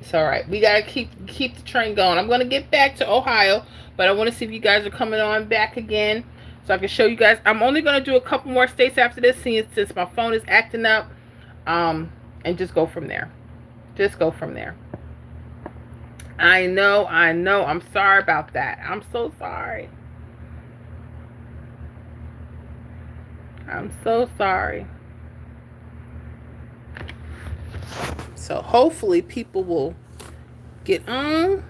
It's all right. We gotta keep the train going. I'm gonna get back to Ohio, but I want to see if you guys are coming on back again, so I can show you guys. I'm only gonna do a couple more states after this, since my phone is acting up, um, and just go from there. Just go from there. I know, I know. I'm sorry about that. I'm so sorry. I'm so sorry. So hopefully people will get on.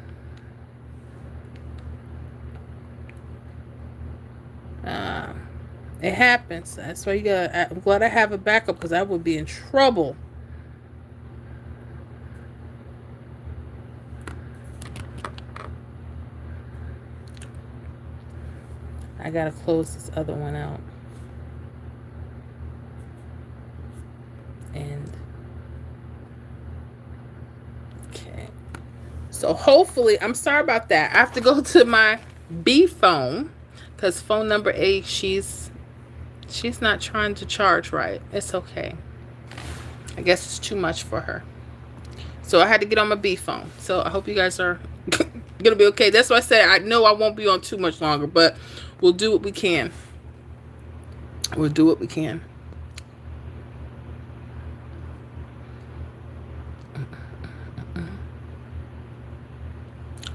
Uh, it happens. That's why you got. I'm glad I have a backup because I would be in trouble. I gotta close this other one out. And okay. So hopefully, I'm sorry about that. I have to go to my B phone because phone number 8, she's not trying to charge right. It's okay. I guess it's too much for her. So I had to get on my B phone. So I hope you guys are gonna be okay. That's why I said I know I won't be on too much longer, but we'll do what we can. We'll do what we can.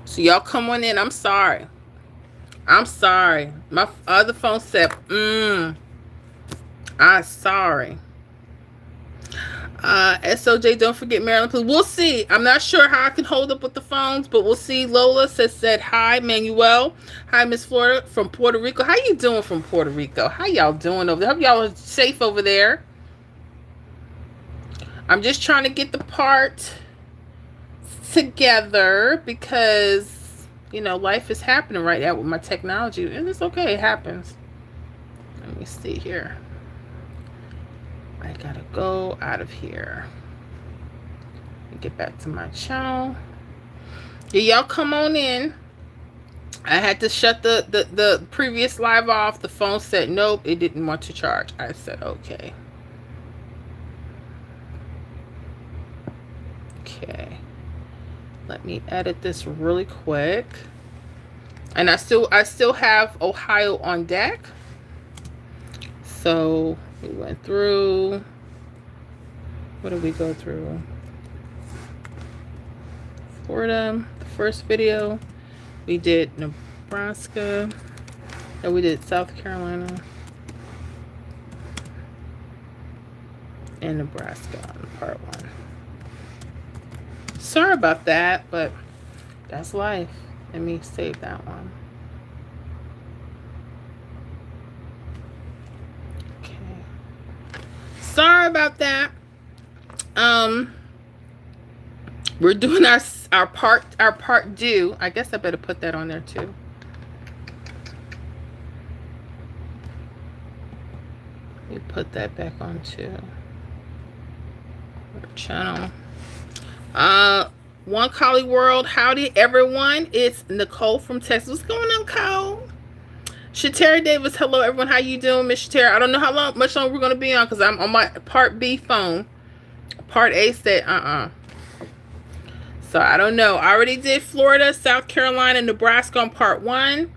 So y'all come on in. I'm sorry. I'm sorry. My other phone said, I'm sorry. SOJ, don't forget Maryland, please. We'll see. I'm not sure how I can hold up with the phones, but we'll see. Lola said hi, Manuel. Hi, Miss Florida from Puerto Rico. How you doing from Puerto Rico? How y'all doing over there? Hope y'all are safe over there. I'm just trying to get the part together because, life is happening right now with my technology, and it's okay. It happens. Let me see here. I gotta go out of here. Get back to my channel. Yeah, y'all come on in. I had to shut the previous live off. The phone said nope, it didn't want to charge. I said okay. Okay. Let me edit this really quick. And I still have Ohio on deck. So we went through. What did we go through? Florida, the first video. We did Nebraska. And we did South Carolina. And Nebraska on part 1. Sorry about that, but that's life. Let me save that one. Okay. Sorry about that. We're doing our part due. I guess I better put that on there too. Let me put that back on too. Our channel. One Collie World. Howdy everyone. It's Nicole from Texas. What's going on, Cole? Shatera Davis. Hello everyone. How you doing, Miss Shatera? I don't know how much longer we're gonna be on because I'm on my part B phone. Part A said So I don't know. I already did Florida, South Carolina, Nebraska on part 1.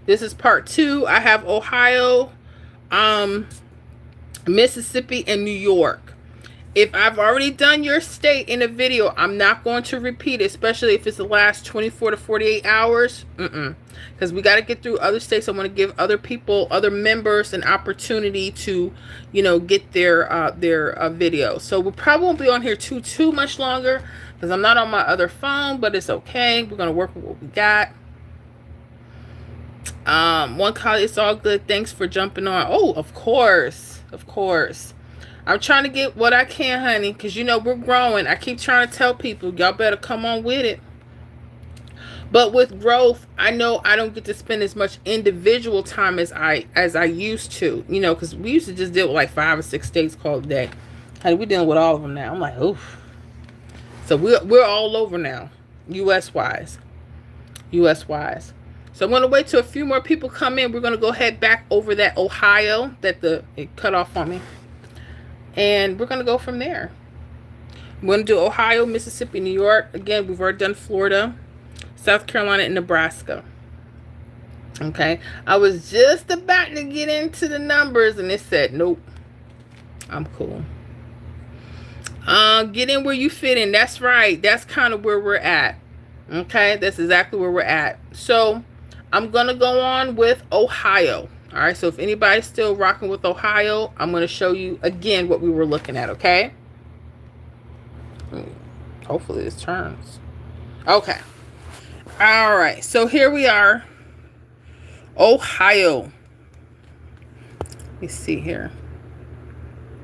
This is part 2. I have Ohio, Mississippi, and New York. If I've already done your state in a video, I'm not going to repeat it, especially if it's the last 24 to 48 hours. Because we got to get through other states. I want to give other people, other members, an opportunity to, get their video. So we probably won't be on here too much longer because I'm not on my other phone, but it's okay. We're going to work with what we got. One call, it's all good. Thanks for jumping on. Oh, of course. Of course. I'm trying to get what I can, honey, because we're growing. I keep trying to tell people, y'all better come on with it. But with growth, I know I don't get to spend as much individual time as I used to, because we used to just deal with like 5 or 6 states called a day. Honey, we're dealing with all of them now. I'm like, oof. So we're all over now, U.S. wise. So I'm going to wait till a few more people come in. We're going to go ahead back over that Ohio that it cut off on me. And we're going to go from there. We're going to do Ohio, Mississippi, New York. Again, we've already done Florida, South Carolina, and Nebraska. Okay. I was just about to get into the numbers, and it said, nope, I'm cool. Get in where you fit in. That's right. That's kind of where we're at. Okay. That's exactly where we're at. So I'm going to go on with Ohio. All right. So if anybody's still rocking with Ohio, I'm going to show you again what we were looking at. Okay. Hopefully this turns. Okay. All right. So here we are. Ohio. Let me see here.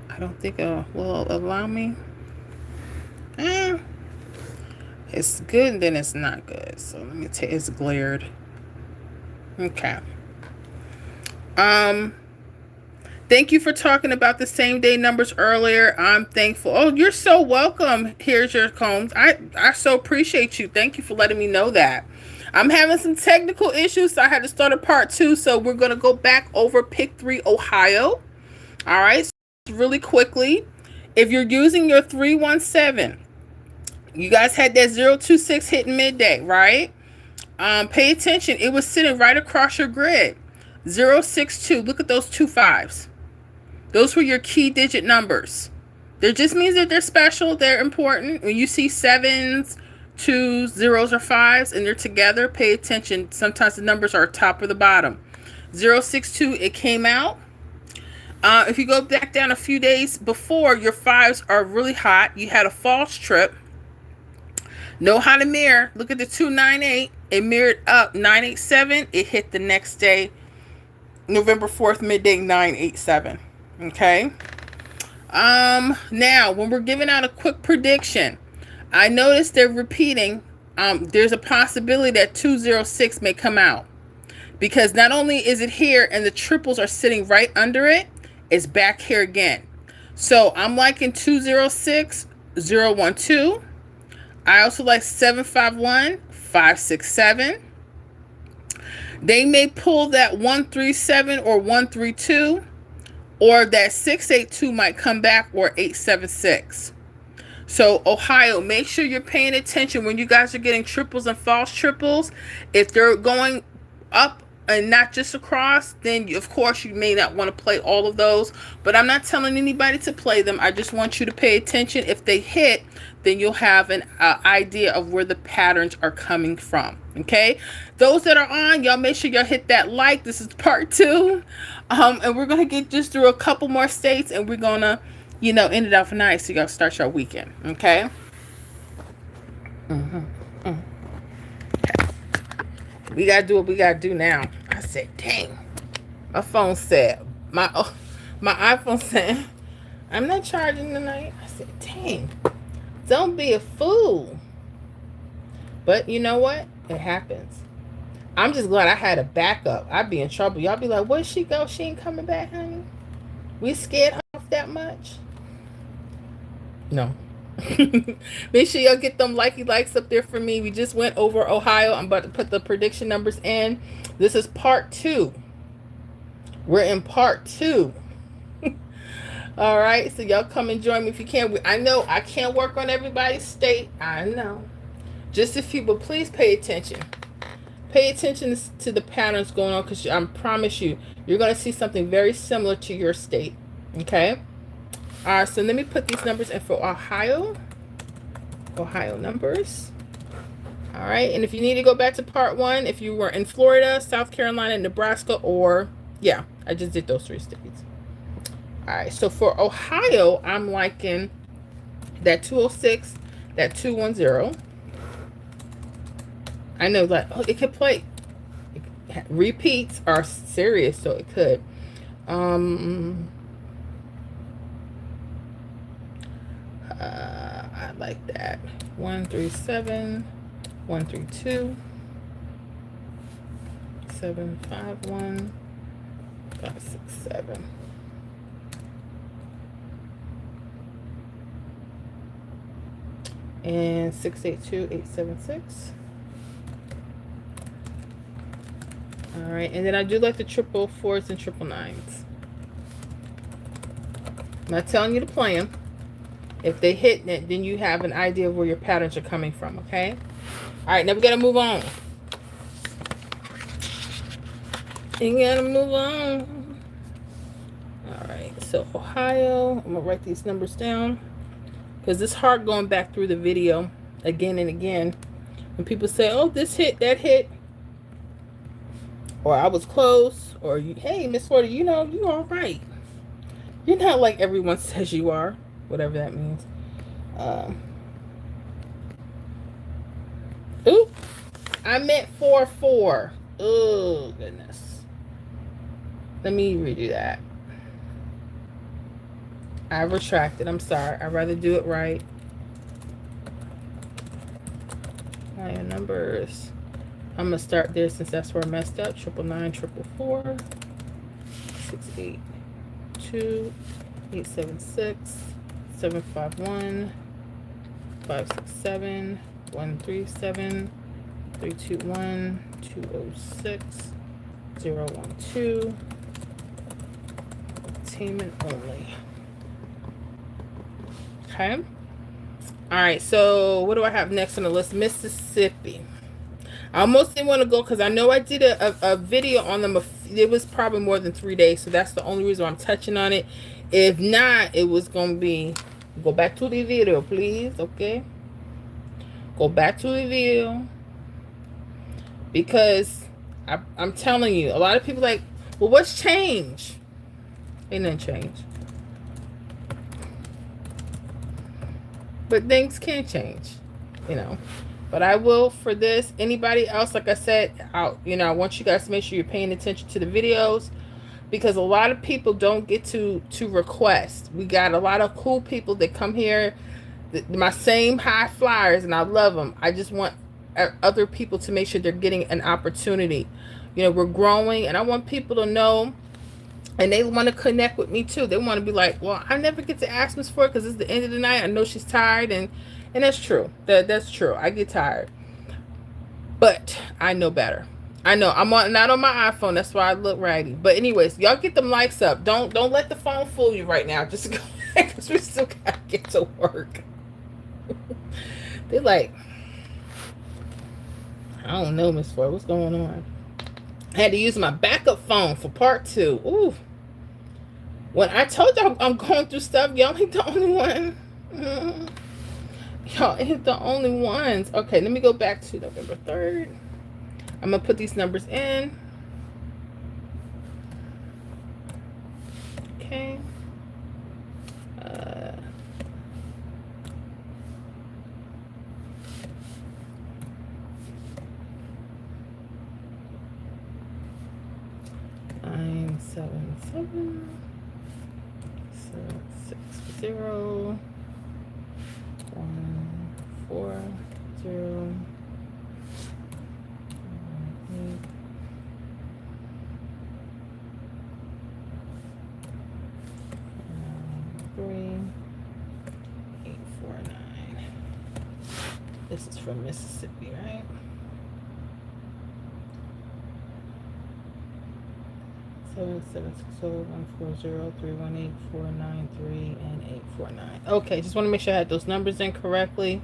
I don't think it will allow me. It's good and then it's not good. So let me take, it's glared. Okay. Thank you for talking about the same day numbers earlier. I'm thankful. Oh, you're so welcome. Here's your Combs. I so appreciate you. Thank you for letting me know that. I'm having some technical issues, so I had to start a part 2. So we're going to go back over pick 3 Ohio. All right. So really quickly, if you're using your 317, you guys had that 026 hitting midday, right? Pay attention. It was sitting right across your grid. 062. Look at those 2 5s. Those were your key digit numbers. That just means that they're special. They're important. When you see 7s, 2s, 0s, or 5s, and they're together, pay attention. Sometimes the numbers are top or the bottom. 062, it came out. If you go back down a few days before, your 5s are really hot. You had a false trip. Know how to mirror. Look at the 298. It mirrored up 987. It hit the next day, November 4th, midday 987. Okay. Now, when we're giving out a quick prediction, I noticed they're repeating. There's a possibility that 206 may come out. Because not only is it here and the triples are sitting right under it, it's back here again. So I'm liking 206, 012. I also like 751, 567. They may pull that 137 or 132, or that 682 might come back, or 876. So Ohio, make sure you're paying attention when you guys are getting triples and false triples. If they're going up and not just across, then of course you may not want to play all of those. But I'm not telling anybody to play them. I just want you to pay attention. If they hit, then you'll have an idea of where the patterns are coming from. Okay, those that are on, y'all make sure y'all hit that like. This is part 2, and we're gonna get just through a couple more states, and we're gonna, end it off nice. So y'all start your weekend. Okay. Okay. We gotta do what we gotta do now. I said, dang. My phone said, my iPhone said, I'm not charging tonight. I said, dang. Don't be a fool. But you know what? It happens. I'm just glad I had a backup. I'd be in trouble. Y'all be like, where'd she go? She ain't coming back, honey. We scared off that much? No. Make sure y'all get them likey likes up there for me. We just went over Ohio. I'm about to put the prediction numbers in. This is part 2. We're in part 2. All right, so y'all come and join me if you can. I know I can't work on everybody's state. I know. Just a few, but please pay attention. Pay attention to the patterns going on, because I promise you, you're going to see something very similar to your state. Okay? All right, so let me put these numbers in for Ohio. Ohio numbers. All right, and if you need to go back to part 1, if you were in Florida, South Carolina, Nebraska, or, yeah, I just did those 3 states. All right, so for Ohio, I'm liking that 206, that 210. I know that it could play. Repeats are serious, so it could. I like that. 137, 132, 751, 567. And 682, 876. All right, and then I do like the 444s and 999s. I'm not telling you to play them. If they hitting it, then you have an idea of where your patterns are coming from, okay? All right, now we gotta move on. You gotta move on. All right, so Ohio, I'm gonna write these numbers down because it's hard going back through the video again and again. When people say, oh, this hit, that hit, or I was close, or hey, Miss Florida, you know, you all right. You're not like everyone says you are, whatever that means. Oop, I meant 4-4. Oh, goodness. Let me redo that. I retracted. I'm sorry. I'd rather do it right. My numbers. I'm going to start there since that's where I messed up. 999, 444, 682, 876, 751, 567, 137, 321, 206, 012. Entertainment only. Okay. All right. So what do I have next on the list? Mississippi. I almost didn't want to go because I know I did a video on them. It was probably more than 3 days. So that's the only reason I'm touching on it. If not, it was going to be, go back to the video, please. Okay. Go back to the video. Because I'm telling you, a lot of people like, well, what's changed? Ain't nothing changed. But things can change, you know. But I will for this. Anybody else, like I said, I want you guys to make sure you're paying attention to the videos, because a lot of people don't get to request. We got a lot of cool people that come here, my same high flyers, and I love them. I just want other people to make sure they're getting an opportunity. You know, we're growing, and I want people to know, and they want to connect with me too. They want to be like, well, I never get to ask Miss Ford because it's the end of the night. I know she's tired, and that's true. That's true. I get tired, but I know better. I know I'm not on my iPhone. That's why I look raggedy. But anyways, y'all get them likes up. Don't let the phone fool you right now. Just go because we still gotta get to work. They're like, I don't know, Miss Ford, what's going on? I had to use my backup phone for part 2. Ooh. When I told y'all I'm going through stuff, y'all ain't the only one. Y'all ain't the only ones. Okay, let me go back to November 3rd. I'm going to put these numbers in. Okay. 977 660 140 849. This is from Mississippi, right? 7760140318493 and 849. Okay, just want to make sure I had those numbers in correctly.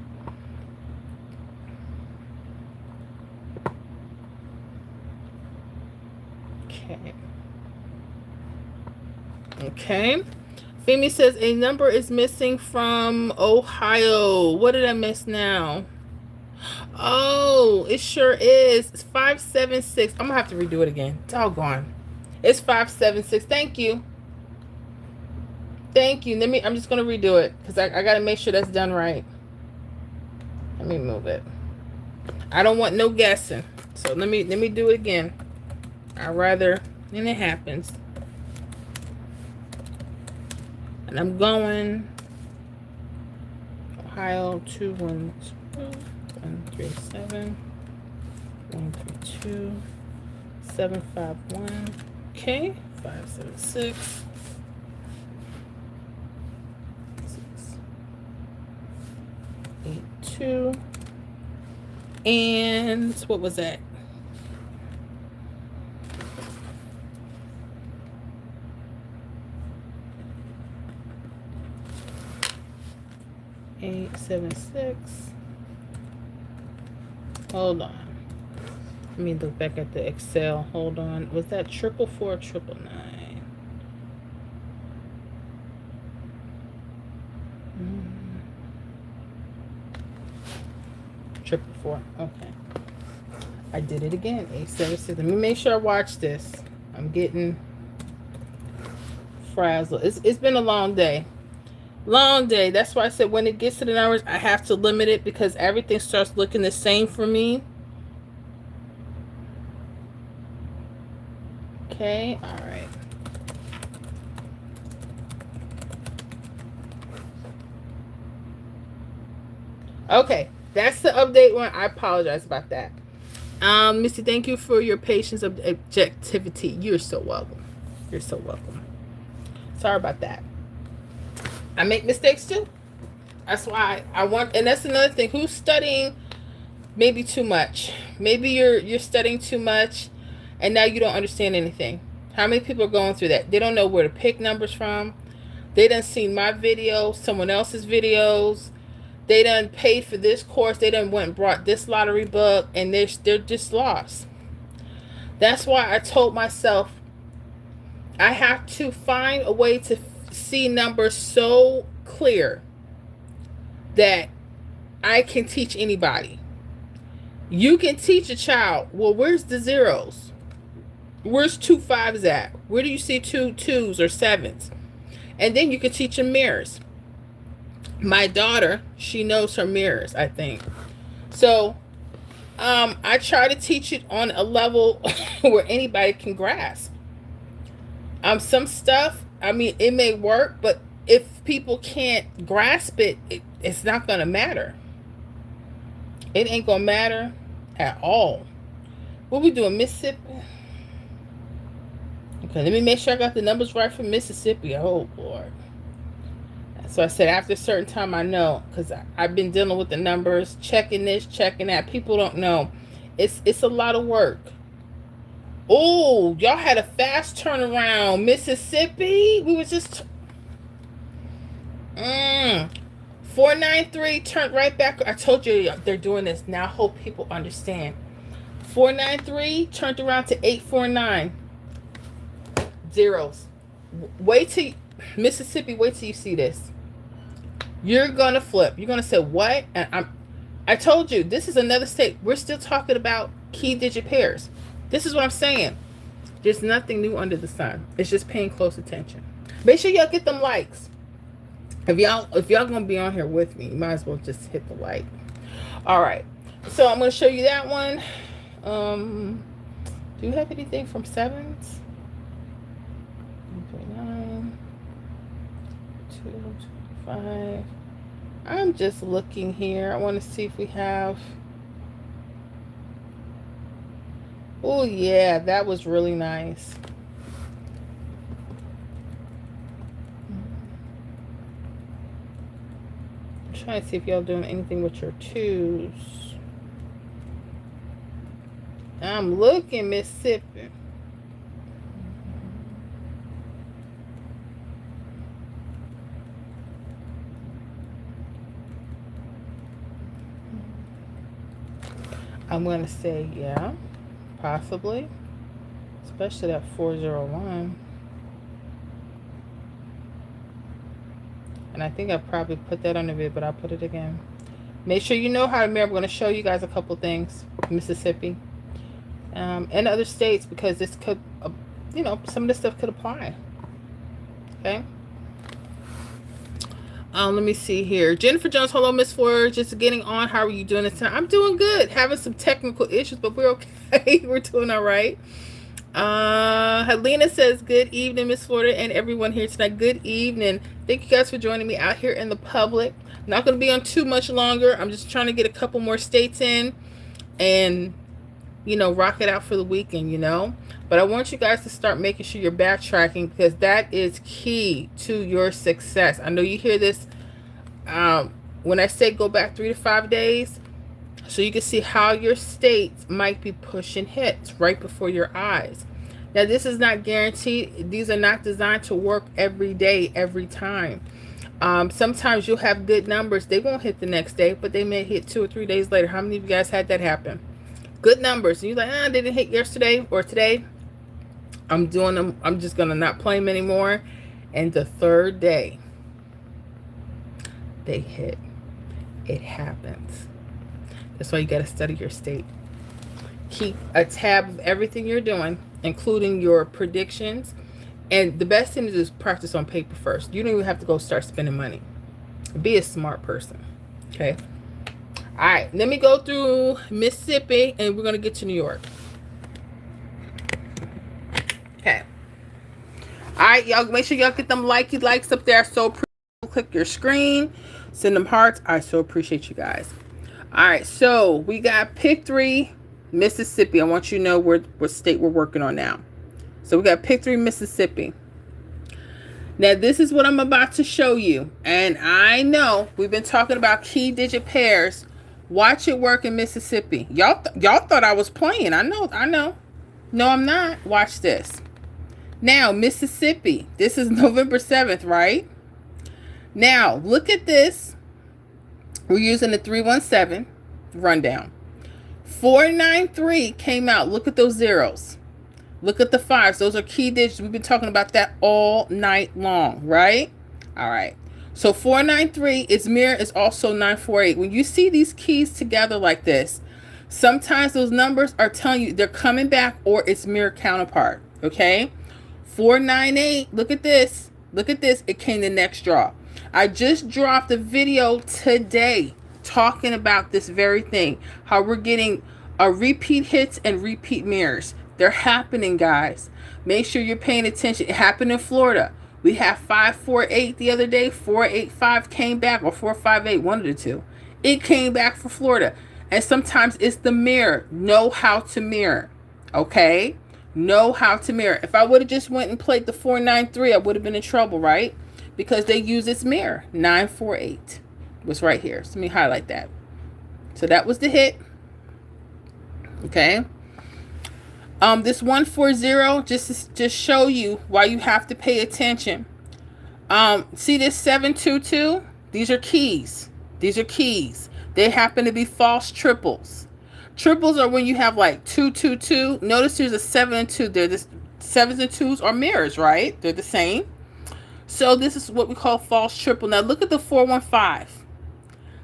Okay. Femi says a number is missing from Ohio. What did I miss now? Oh, it sure is. It's 576. I'm gonna have to redo it again. Doggone. It's 576. Thank you. Thank you. I'm just gonna redo it because I gotta make sure that's done right. Let me move it. I don't want no guessing. So let me do it again. And it happens. And I'm going Ohio 212 137 132 751. Okay, 576 682. And what was that? 876. Hold on. Let me look back at the Excel. Hold on. Was that 444 999? Triple four. Okay. I did it again. 876. Let me make sure I watch this. I'm getting frazzled. It's been a long day. Long day. That's why I said when it gets to the numbers, I have to limit it because everything starts looking the same for me. Okay. All right. Okay. That's the update one. I apologize about that. Missy, thank you for your patience of objectivity. You're so welcome. You're so welcome. Sorry about that. I make mistakes too. That's why I want, and that's another thing. Who's studying maybe too much? Maybe you're studying too much and now you don't understand anything. How many people are going through that? They don't know where to pick numbers from. They done seen my videos, someone else's videos. They done paid for this course. They done went and brought this lottery book, and they're just lost. That's why I told myself I have to find a way to see numbers so clear that I can teach anybody. You can teach a child, well, where's the zeros? Where's 2 5s at? Where do you see 2 2s or 7s? And then you can teach them mirrors. My daughter, she knows her mirrors, I think. So I try to teach it on a level where anybody can grasp. Some stuff, I mean, it may work, but if people can't grasp it, it's not going to matter. It ain't going to matter at all. What we doing, Mississippi? Okay, let me make sure I got the numbers right for Mississippi. Oh, Lord. So I said after a certain time I know, because I've been dealing with the numbers, checking this, checking that. People don't know. It's a lot of work. Oh, y'all had a fast turnaround. Mississippi, we was just 493 turned right back. I told you they're doing this now. I hope people understand. 493 turned around to 849. Zeros. Wait till Mississippi. Wait till you see this. You're gonna flip. You're gonna say what? And I told you this is another state. We're still talking about key digit pairs. This is what I'm saying. There's nothing new under the sun. It's just paying close attention. Make sure y'all get them likes. If y'all gonna be on here with me, you might as well just hit the like. All right. So I'm gonna show you that one. Do you have anything from 7s? 139, 225. I'm just looking here. I want to see if we have. Oh yeah, that was really nice. I'm trying to see if y'all doing anything with your 2s. I'm looking, Mississippi. I'm going to say, yeah, possibly. Especially that 401. And I think I probably put that on the vid, but I'll put it again. Make sure you know how to remember. I'm going to show you guys a couple things. Mississippi. And other states, because this could, some of this stuff could apply. Okay. Let me see here. Jennifer Jones, hello, Miss Ford. Just getting on. How are you doing this time? I'm doing good. Having some technical issues, but we're okay. We're doing all right. Helena says, good evening, Miss Florida, and everyone here tonight. Good evening. Thank you guys for joining me out here in the public. I'm not going to be on too much longer. I'm just trying to get a couple more states in and, rock it out for the weekend, But I want you guys to start making sure you're backtracking, because that is key to your success. I know you hear this when I say go back 3 to 5 days, so you can see how your states might be pushing hits right before your eyes. Now, this is not guaranteed. These are not designed to work every day, every time. Sometimes you'll have good numbers. They won't hit the next day, but they may hit 2 or 3 days later. How many of you guys had that happen? Good numbers. And you're like, they didn't hit yesterday or today. I'm doing them. I'm just going to not play them anymore. And the third day, they hit. It happens. That's why you got to study your state. Keep a tab of everything you're doing, including your predictions. And the best thing to do is practice on paper first. You don't even have to go start spending money. Be a smart person. Okay. All right. Let me go through Mississippi and we're going to get to New York. Okay. All right, y'all. Make sure y'all get them likes up there. I so appreciate you. Click your screen. Send them hearts. I so appreciate you guys. All right. So we got pick 3, Mississippi. I want you to know what state we're working on now. So we got pick 3 Mississippi. Now this is what I'm about to show you. And I know we've been talking about key digit pairs. Watch it work in Mississippi. Y'all thought I was playing. I know. No, I'm not. Watch this. Now, Mississippi. This is November 7th, right? Now, look at this. We're using the 317 rundown. 493 came out. Look at those zeros. Look at the 5s. Those are key digits. We've been talking about that all night long, right? All right. So 493, its mirror is also 948. When you see these keys together like this, sometimes those numbers are telling you they're coming back or its mirror counterpart, okay? 498, look at this. Look at this. It came the next draw. I just dropped a video today talking about this very thing, how we're getting repeat hits and repeat mirrors. They're happening, guys. Make sure you're paying attention. It happened in Florida. We had 548 the other day. 485 came back, or 458, one of the two. It came back for Florida. And sometimes it's the mirror. Know how to mirror. Okay? Know how to mirror. If I would have just went and played the 493, I would have been in trouble, right? Because they use its mirror. 948 was right here. So let me highlight that. So that was the hit. Okay? This 140, just show you why you have to pay attention. See this 722? These are keys. These are keys. They happen to be false triples. Triples are when you have like 222. Notice there's a 7 and 2. They're the 7s and 2s are mirrors, right? They're the same. So this is what we call false triple. Now look at the 415.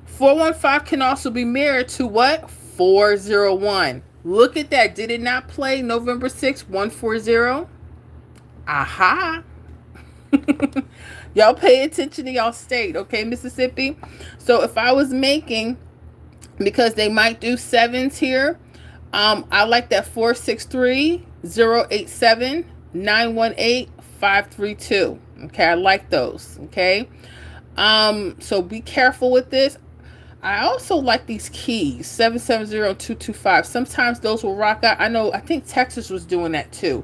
415 can also be mirrored to what? 401. Look at that. Did it not play November 6th, 140? Aha. Y'all pay attention to y'all state, okay, Mississippi? So if I was making, because they might do 7s here, I like that 463, 087, 918, 532. Okay, I like those, okay? So be careful with this. I also like these keys, 770 and 225. Sometimes those will rock out. I think Texas was doing that too.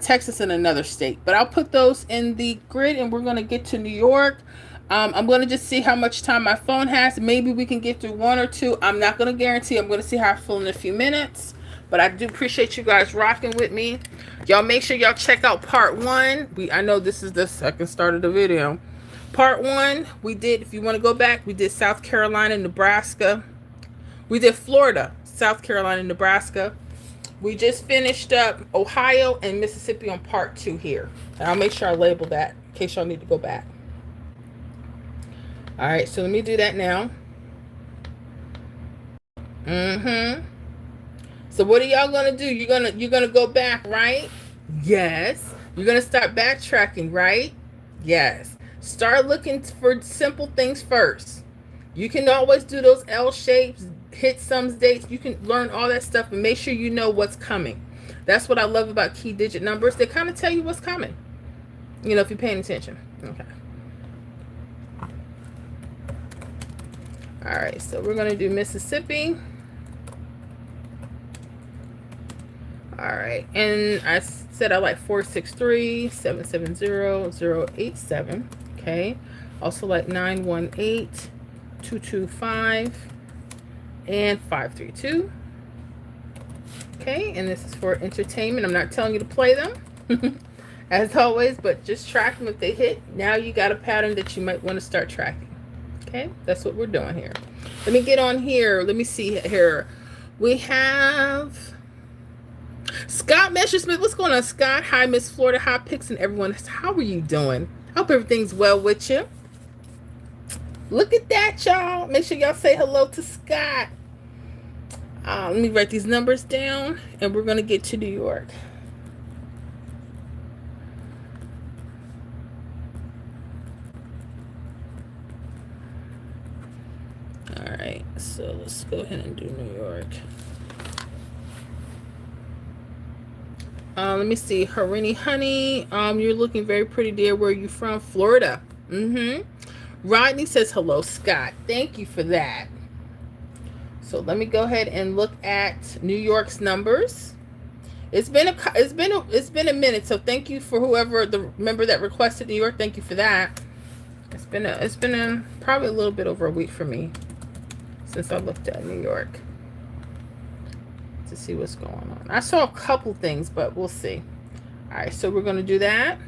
Texas and another state. But I'll put those in the grid and we're going to get to New York. I'm going to just see how much time my phone has. Maybe we can get through 1 or 2. I'm not going to guarantee. I'm going to see how I feel in a few minutes. But I do appreciate you guys rocking with me. Y'all make sure y'all check out part 1. I know this is the second start of the video. Part 1, we did, if you want to go back, we did South Carolina, Nebraska. We did Florida, South Carolina, Nebraska. We just finished up Ohio and Mississippi on part 2 here. And I'll make sure I label that in case y'all need to go back. All right, so let me do that now. So what are y'all gonna do? You're gonna go back, right? Yes. You're gonna start backtracking, right? Yes. Start looking for simple things first. You can always do those L shapes, hit sums, dates. You can learn all that stuff and make sure you know what's coming. That's what I love about key digit numbers. They kind of tell you what's coming. You know, if you're paying attention. Okay. All right, so we're going to do Mississippi. All right, and I said I like 463, 770, 087. Okay, also like 918, 225, and 532. Okay, and this is for entertainment. I'm not telling you to play them. as always, but just track them if they hit. Now you got a pattern that you might want to start tracking. Okay, that's what we're doing here. Let me get on here. Let me see here. We have Scott Messersmith. What's going on, Scott? Hi, Miss Florida Hot Picks and everyone. How are you doing? Hope everything's well with you. Look at that, y'all. Make sure y'all say hello to Scott. Let me write these numbers down, and we're going to get to New York. All right, so let's go ahead and do New York. Let me see. Harini Honey, you're looking very pretty, dear. Where are you from? Florida. Rodney says hello, Scott. Thank you for that. So let me go ahead and look at New York's numbers. It's been a minute. So thank you for whoever the member that requested New York. Thank you for that. It's been probably a little bit over a week for me since I looked at New York to see what's going on. I saw a couple things, but we'll see. All right, so we're going to do that.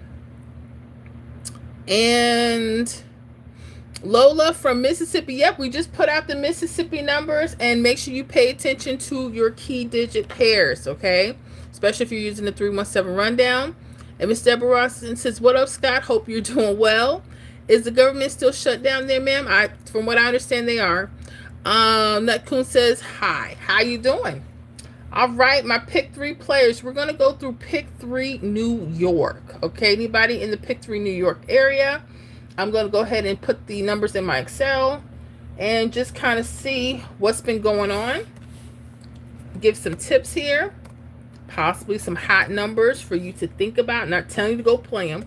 And Lola from Mississippi. Yep, we just put out the Mississippi numbers, and make sure you pay attention to your key digit pairs, okay? Especially if you're using the 317 rundown. And Miss Deborah Rawson says, what up, Scott? Hope you're doing well. Is the government still shut down there, ma'am? From what I understand, they are. Nutcoon says, hi. How you doing? All right, my pick 3 players. We're going to go through pick 3 New York. Okay, anybody in the pick 3 New York area? I'm going to go ahead and put the numbers in my Excel and just kind of see what's been going on. Give some tips here. Possibly some hot numbers for you to think about. Not telling you to go play them.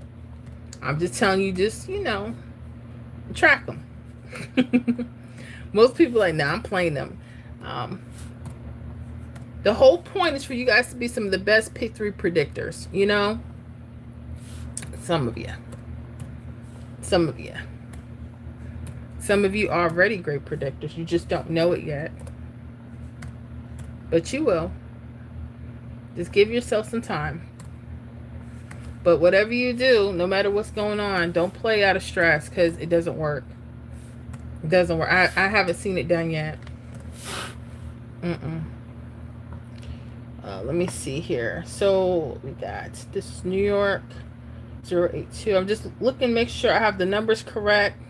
I'm just telling you, just, track them. Most people are like, nah, I'm playing them. The whole point is for you guys to be some of the best pick 3 predictors, Some of you. Some of you are already great predictors. You just don't know it yet. But you will. Just give yourself some time. But whatever you do, no matter what's going on, don't play out of stress, because it doesn't work. It doesn't work. I haven't seen it done yet. Let me see here. So we got this New York 082. I'm just looking, make sure I have the numbers correct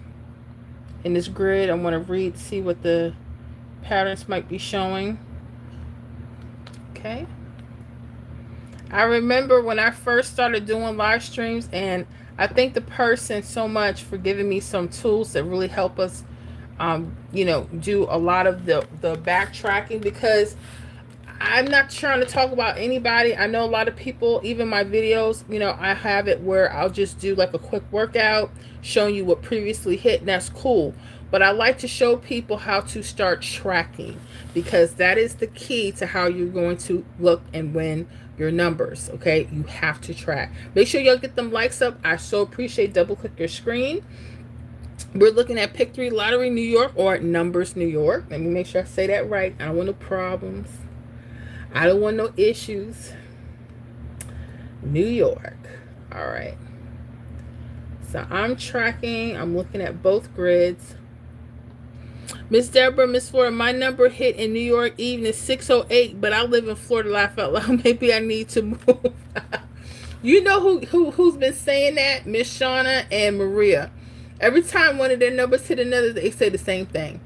in this grid. I want to see what the patterns might be showing. Okay. I remember when I first started doing live streams, and I thank the person so much for giving me some tools that really help us, do a lot of the backtracking, because I'm not trying to talk about anybody. I know a lot of people, even my videos, I have it where I'll just do like a quick workout showing you what previously hit, and that's cool. But I like to show people how to start tracking, because that is the key to how you're going to look and win your numbers. Okay, you have to track. Make sure y'all get them likes up. I so appreciate. Double click your screen. We're looking at pick 3 lottery New York, or numbers New York. Let me make sure I say that right. I don't want no problems. I don't want no issues. New York. All right. So I'm tracking. I'm looking at both grids. Miss Deborah, Miss Florida, my number hit in New York evening 6:08, but I live in Florida. Laugh out loud. Maybe I need to move. You know who's been saying that? Miss Shauna and Maria. Every time one of their numbers hit another, they say the same thing.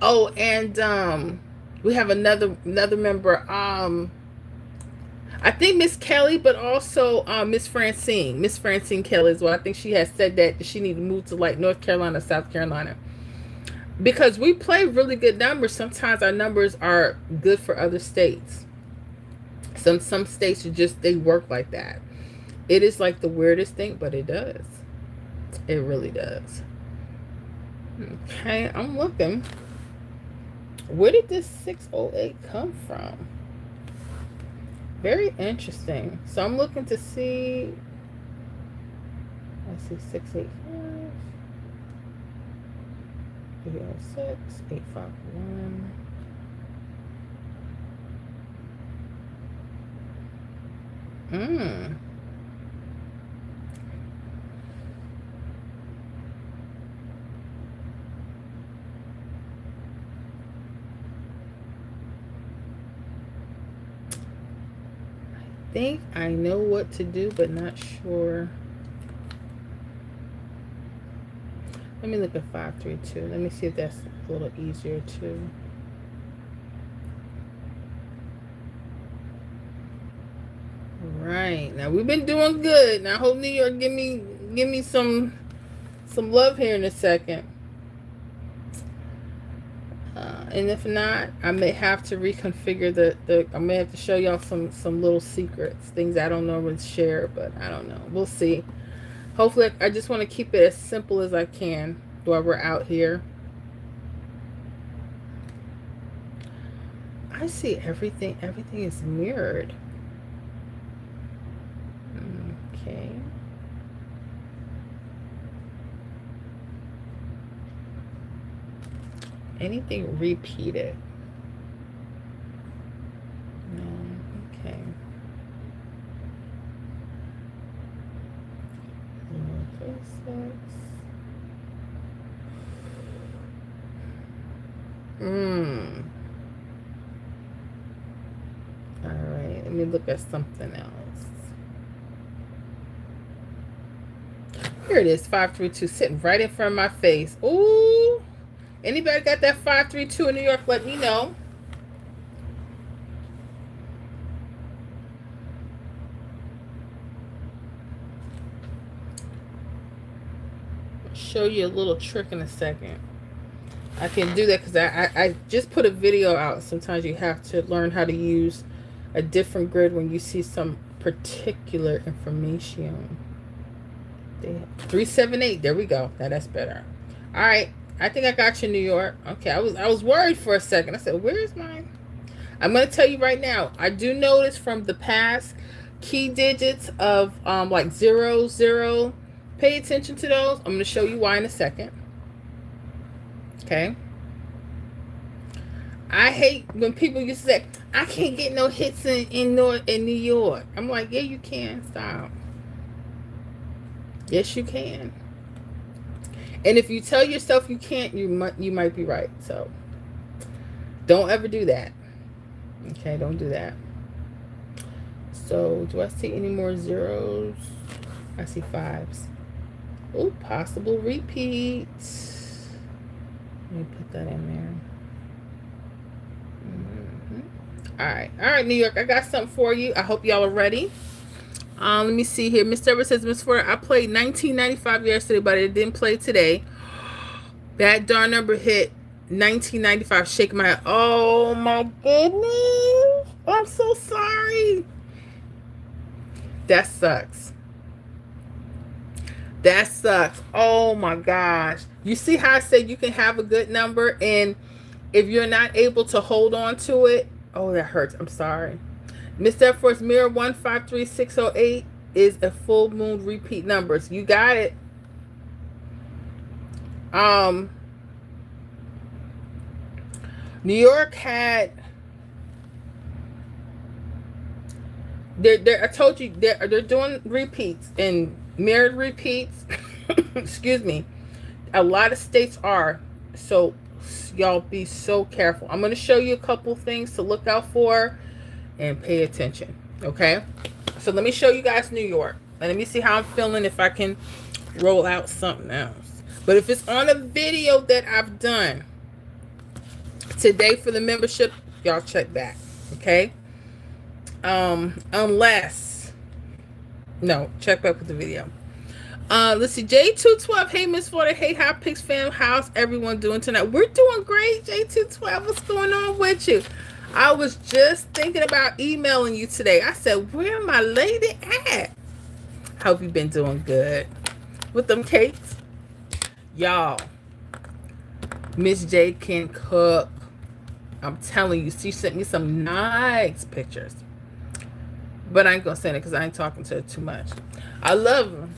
Oh, and we have another member. I think Miss Kelly, but also Miss Francine Kelly as well. I think she has said that she need to move to like North Carolina, South Carolina, because we play really good numbers. Sometimes our numbers are good for other states. Some states are just, they work like that. It is like the weirdest thing, but it does. It really does. Okay, I'm looking. Where did this 608 come from? Very interesting. So I'm looking to see. I see 685, 806, 851. think I know what to do, but not sure. Let me look at 532. Let me see if that's a little easier too. Right. Now we've been doing good. Now I hope New York give me some love here in a second. And if not, I may have to reconfigure I may have to show y'all some little secrets, things I don't normally share, but I don't know. We'll see. Hopefully, I just want to keep it as simple as I can while we're out here. I see everything. Everything is mirrored. Okay. Anything repeated? No. Okay. All right. Let me look at something else. Here it is, 532, sitting right in front of my face. Ooh. Anybody got that 532 in New York? Let me know. I'll show you a little trick in a second. I can do that because I just put a video out. Sometimes you have to learn how to use a different grid when you see some particular information. 378. There we go. Now that's better. All right. I think I got you, New York. Okay. I was worried for a second. I said, "Where's mine?" I'm gonna tell you right now. I do notice from the past key digits of like 00. Pay attention to those. I'm gonna show you why in a second. Okay. I hate when people used to say, "I can't get no hits in New York." I'm like, "Yeah, you can. Stop." Yes, you can. And if you tell yourself you can't, you might be right. So don't ever do that. Okay, don't do that. So do I see any more zeros? I see fives. Oh, possible repeats. Let me put that in there. All right, New York. I got something for you. I hope y'all are ready. Let me see here. Miss Deborah says, Miss Ford, I played 1995 yesterday, but it didn't play today. That darn number hit 1995. Shake my head. Oh my goodness. I'm so sorry. That sucks. That sucks. Oh my gosh. You see how I said you can have a good number, and if you're not able to hold on to it, oh, that hurts. I'm sorry. Mr. Force Mirror 153608 is a full moon repeat numbers. You got it. New York had I told you they're doing repeats and mirrored repeats. Excuse me. A lot of states are. So y'all be so careful. I'm going to show you a couple things to look out for and pay attention. Okay? So let me show you guys New York. And let me see how I'm feeling if I can roll out something else. But if it's on a video that I've done today for the membership, y'all check back. Okay? Unless, no, check back with the video. Let's see, J212. Hey, Miss Florida. Hey, Hot Picks fam. How's everyone doing tonight? We're doing great, J212. What's going on with you? I was just thinking about emailing you today. I said, where my lady at? Hope you've been doing good with them cakes. Y'all, Miss J can cook. I'm telling you, she sent me some nice pictures. But I ain't gonna send it because I ain't talking to her too much. I love her,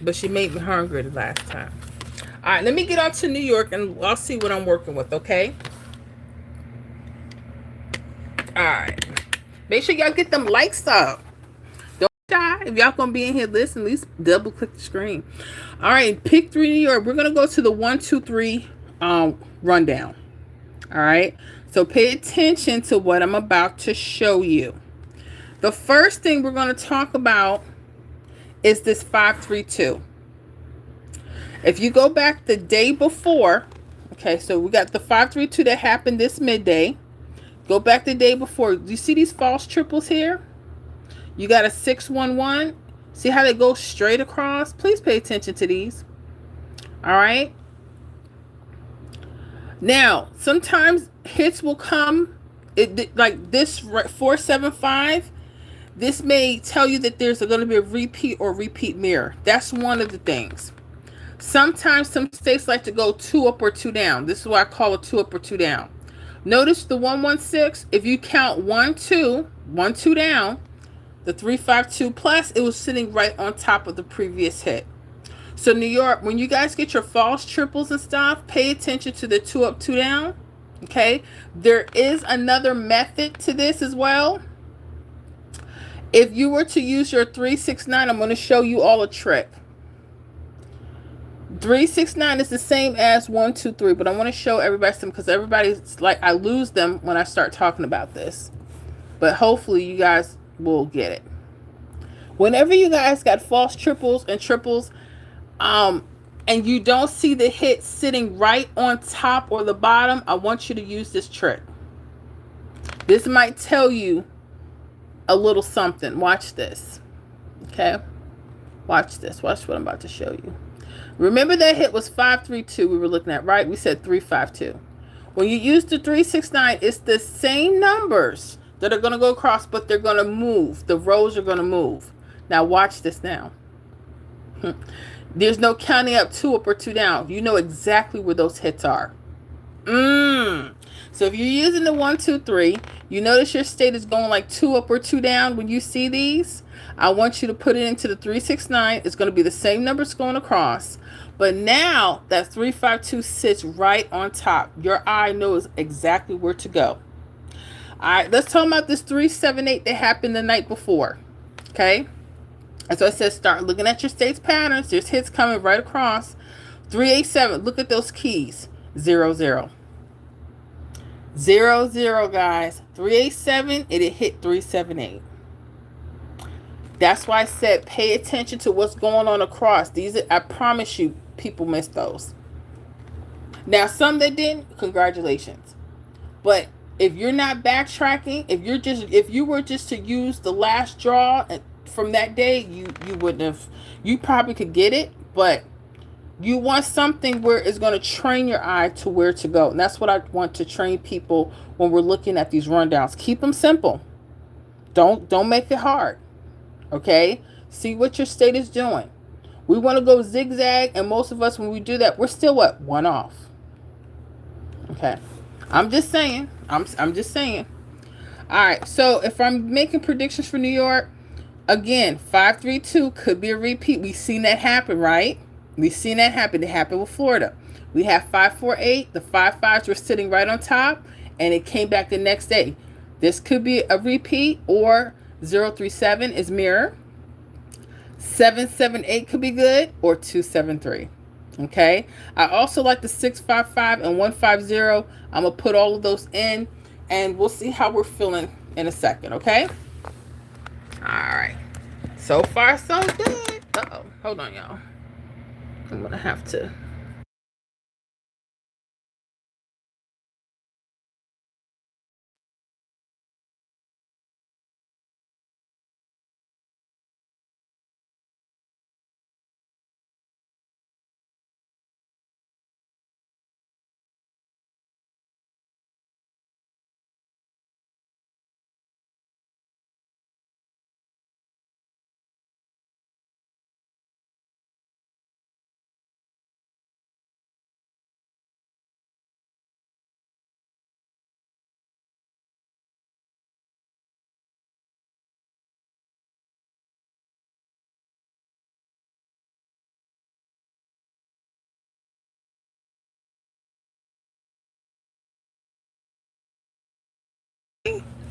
but she made me hungry the last time. All right, let me get on to New York and I'll see what I'm working with, okay? All right. Make sure y'all get them likes up. Don't die. If y'all gonna be in here, listen, at least double click the screen. All right, pick 3 New York. We're gonna go to the 1, 2, 3 rundown. All right. So pay attention to what I'm about to show you. The first thing we're going to talk about is this 532. If you go back the day before, okay, so we got the 532 that happened this midday. Go back the day before. Do you see these false triples here? You got a 611. See how they go straight across? Please pay attention to these. All right. Now, sometimes hits will come. Like this 475. This may tell you that there's going to be a repeat or repeat mirror. That's one of the things. Sometimes some states like to go 2 up or 2 down. This is why I call it 2 up or 2 down. Notice the 116. If you count 1 2 1 2 down, the 352 plus, it was sitting right on top of the previous hit. So New York, when you guys get your false triples and stuff, pay attention to the 2 up 2 down. Okay, there is another method to this as well. If you were to use your 369, I'm going to show you all a trick. 369 is the same as 1 2 3, but I want to show everybody some, because everybody's like, I lose them when I start talking about this. But hopefully you guys will get it. Whenever you guys got false triples and triples, and you don't see the hit sitting right on top or the bottom, I want you to use this trick. This might tell you a little something. Watch this. Okay? Watch this. Watch what I'm about to show you. Remember that hit was 532 we were looking at, right? We said 352. When you use the 369, it's the same numbers that are going to go across, but they're going to move. The rows are going to move. Now watch this now. There's no counting up 2 up or 2 down. You know exactly where those hits are. So if you're using the 1 2 3, you notice your state is going like 2 up or 2 down. When you see these, I want you to put it into the 369. It's going to be the same numbers going across, but now that 352 sits right on top. Your eye knows exactly where to go. All right, let's talk about this 378 that happened the night before. Okay, and so I said start looking at your state's patterns. There's hits coming right across. 387, look at those keys. 0 0 0 0, guys. 387, it hit 378. That's why I said pay attention to what's going on across. These, I promise you, people miss those. Now, some that didn't, congratulations. But if you're not backtracking, if you were just to use the last draw from that day, you wouldn't have. You probably could get it, but you want something where it's going to train your eye to where to go. And that's what I want to train people when we're looking at these rundowns. Keep them simple. Don't make it hard. Okay? See what your state is doing. We want to go zigzag, and most of us, when we do that, we're still what? 1 off. Okay? I'm just saying. I'm just saying. All right. So if I'm making predictions for New York, again, 532 could be a repeat. We've seen that happen, right? We've seen that happen. It happened with Florida. We have 548. The 55s were sitting right on top, and it came back the next day. This could be a repeat, or 037 is mirror. 778 could be good, or 273. Okay. I also like the 655 and 150. I'm gonna put all of those in, and we'll see how we're feeling in a second. Okay. All right. So far, so good. Hold on, y'all. I'm gonna have to.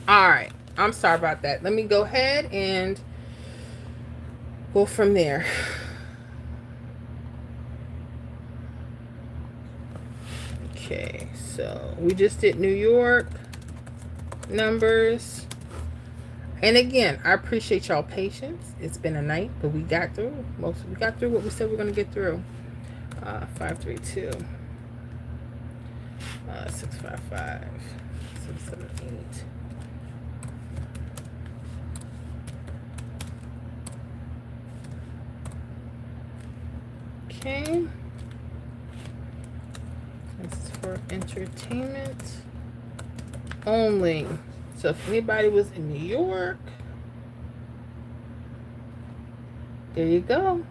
All right. I'm sorry about that. Let me go ahead and go from there. Okay, so we just did New York numbers. And again, I appreciate y'all patience. It's been a night, but we got through. We got through what we said we're gonna get through. 532, 655, 678. Okay. This is for entertainment only. So if anybody was in New York, there you go.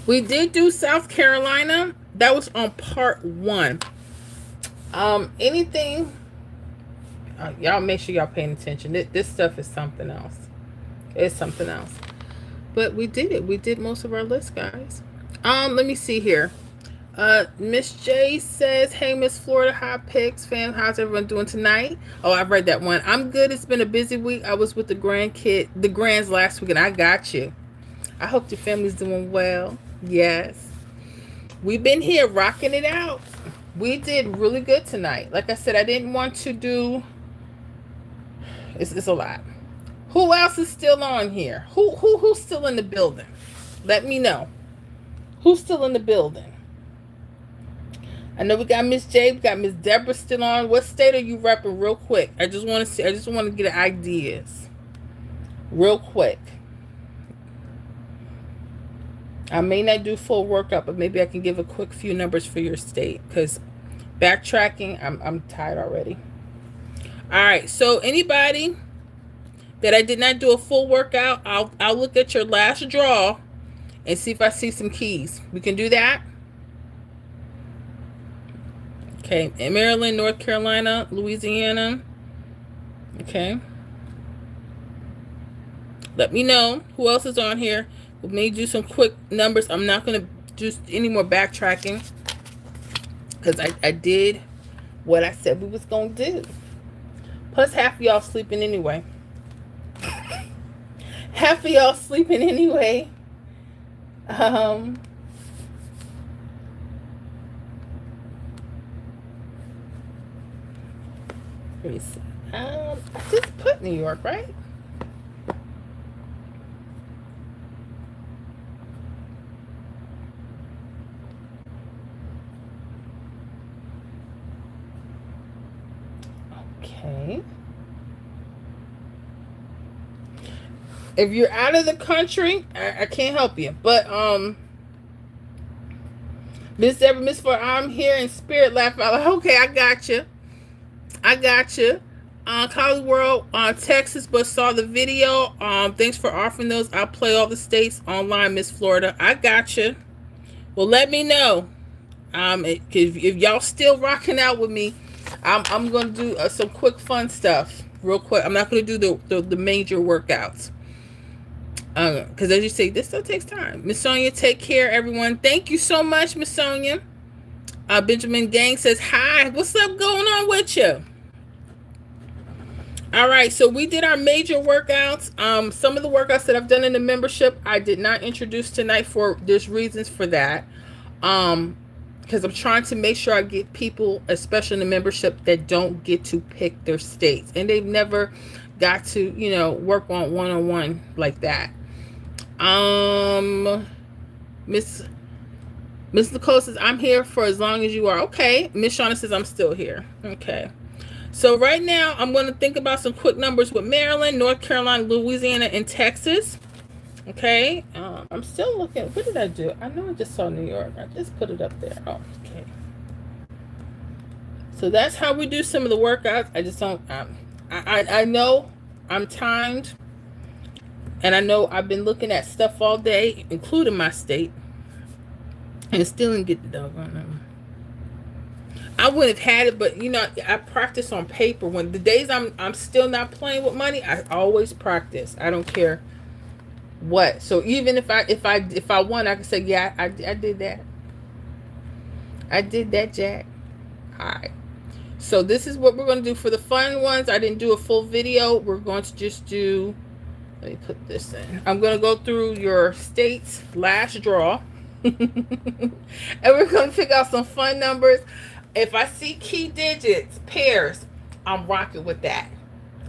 We did do South Carolina. That was on part 1. Anything, y'all make sure y'all paying attention. This stuff is something else. It's something else. But we did it. We did most of our list, guys. Let me see here. Miss J says, hey, Miss Florida Hot Picks fam, how's everyone doing tonight? Oh, I've read that one. I'm good. It's been a busy week. I was with the grands last week, and I got you. I hope your family's doing well. Yes. We've been here rocking it out. We did really good tonight. Like I said, I didn't want to do... It's a lot. Who else is still on here? Who's still in the building? Let me know. Who's still in the building? I know we got Miss J, we got Miss Deborah still on. What state are you repping real quick? I just want to see. I just want to get ideas. Real quick. I may not do full workup, but maybe I can give a quick few numbers for your state. Because backtracking, I'm tired already. All right. So anybody that I did not do a full workout, I'll look at your last draw and see if I see some keys. We can do that. Okay, in Maryland, North Carolina, Louisiana. Okay. Let me know who else is on here. We may do some quick numbers. I'm not going to do any more backtracking because I did what I said we was going to do. Plus, half of y'all sleeping anyway. Half of y'all sleeping anyway. Let me see. I just put New York, right? Okay. If you're out of the country, I can't help you. But Miss Deborah, Miss Ford, I'm here in spirit. Laugh out loud. Okay, I got you. I got you. College World, Texas, but saw the video. Thanks for offering those. I'll play all the states online, Miss Florida. I got you. Well, let me know. If y'all still rocking out with me, I'm gonna do some quick fun stuff real quick. I'm not gonna do the major workouts. Because as you say, this still takes time. Miss Sonia, take care, everyone. Thank you so much, Miss Sonia. Benjamin Gang says, hi, what's up going on with you? All right, so we did our major workouts. Some of the workouts that I've done in the membership, I did not introduce tonight there's reasons for that. Because I'm trying to make sure I get people, especially in the membership, that don't get to pick their states. And they've never got to, work on one-on-one like that. Miss Nicole says, I'm here for as long as you are. Okay. Miss Shauna says, I'm still here. Okay. So right now, I'm going to think about some quick numbers with Maryland, North Carolina, Louisiana, and Texas. Okay. I'm still looking. What did I do? I know I just saw New York. I just put it up there. Oh, okay. So that's how we do some of the workouts. I just don't, I know I'm timed. And I know I've been looking at stuff all day, including my state. And still didn't get the doggone number. I wouldn't have had it, but I practice on paper. When the days I'm still not playing with money, I always practice. I don't care what. So even if I won, I can say, yeah, I did that. I did that, Jack. All right. So this is what we're going to do for the fun ones. I didn't do a full video. We're going to just do. Let me put this in. I'm going to go through your state's last draw. And we're going to pick out some fun numbers. If I see key digits, pairs, I'm rocking with that.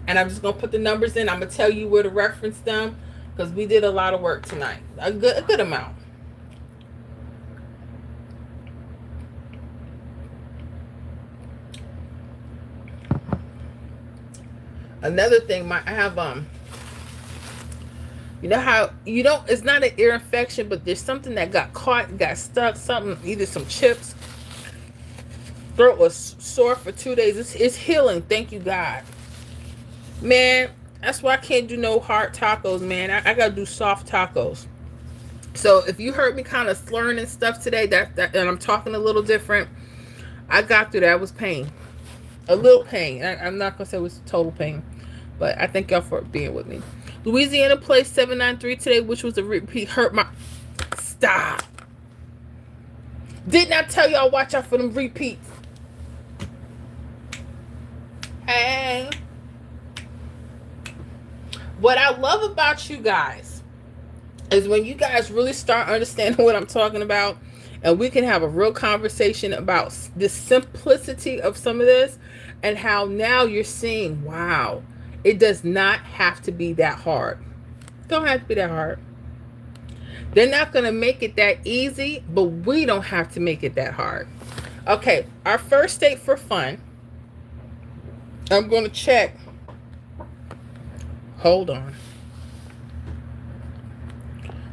And I'm just going to put the numbers in. I'm going to tell you where to reference them because we did a lot of work tonight. A good amount. Another thing, I have you know how you don't, it's not an ear infection, but there's something that got caught, got stuck, something, either some chips. Throat was sore for 2 days. It's healing, thank you God. Man, that's why I can't do no hard tacos, man. I gotta do soft tacos. So if you heard me kind of slurring and stuff today, that and I'm talking a little different, I got through that. It was pain. A little pain. I'm not gonna say it was total pain, but I thank y'all for being with me. Louisiana placed 793 today, which was a repeat. Hurt my... Stop. Didn't I tell y'all watch out for them repeats? Hey. What I love about you guys is when you guys really start understanding what I'm talking about, and we can have a real conversation about the simplicity of some of this and how now you're seeing, wow, it does not have to be that hard. Don't have to be that hard. They're not going to make it that easy, but we don't have to make it that hard. Okay, our first state for fun. I'm going to check. Hold on.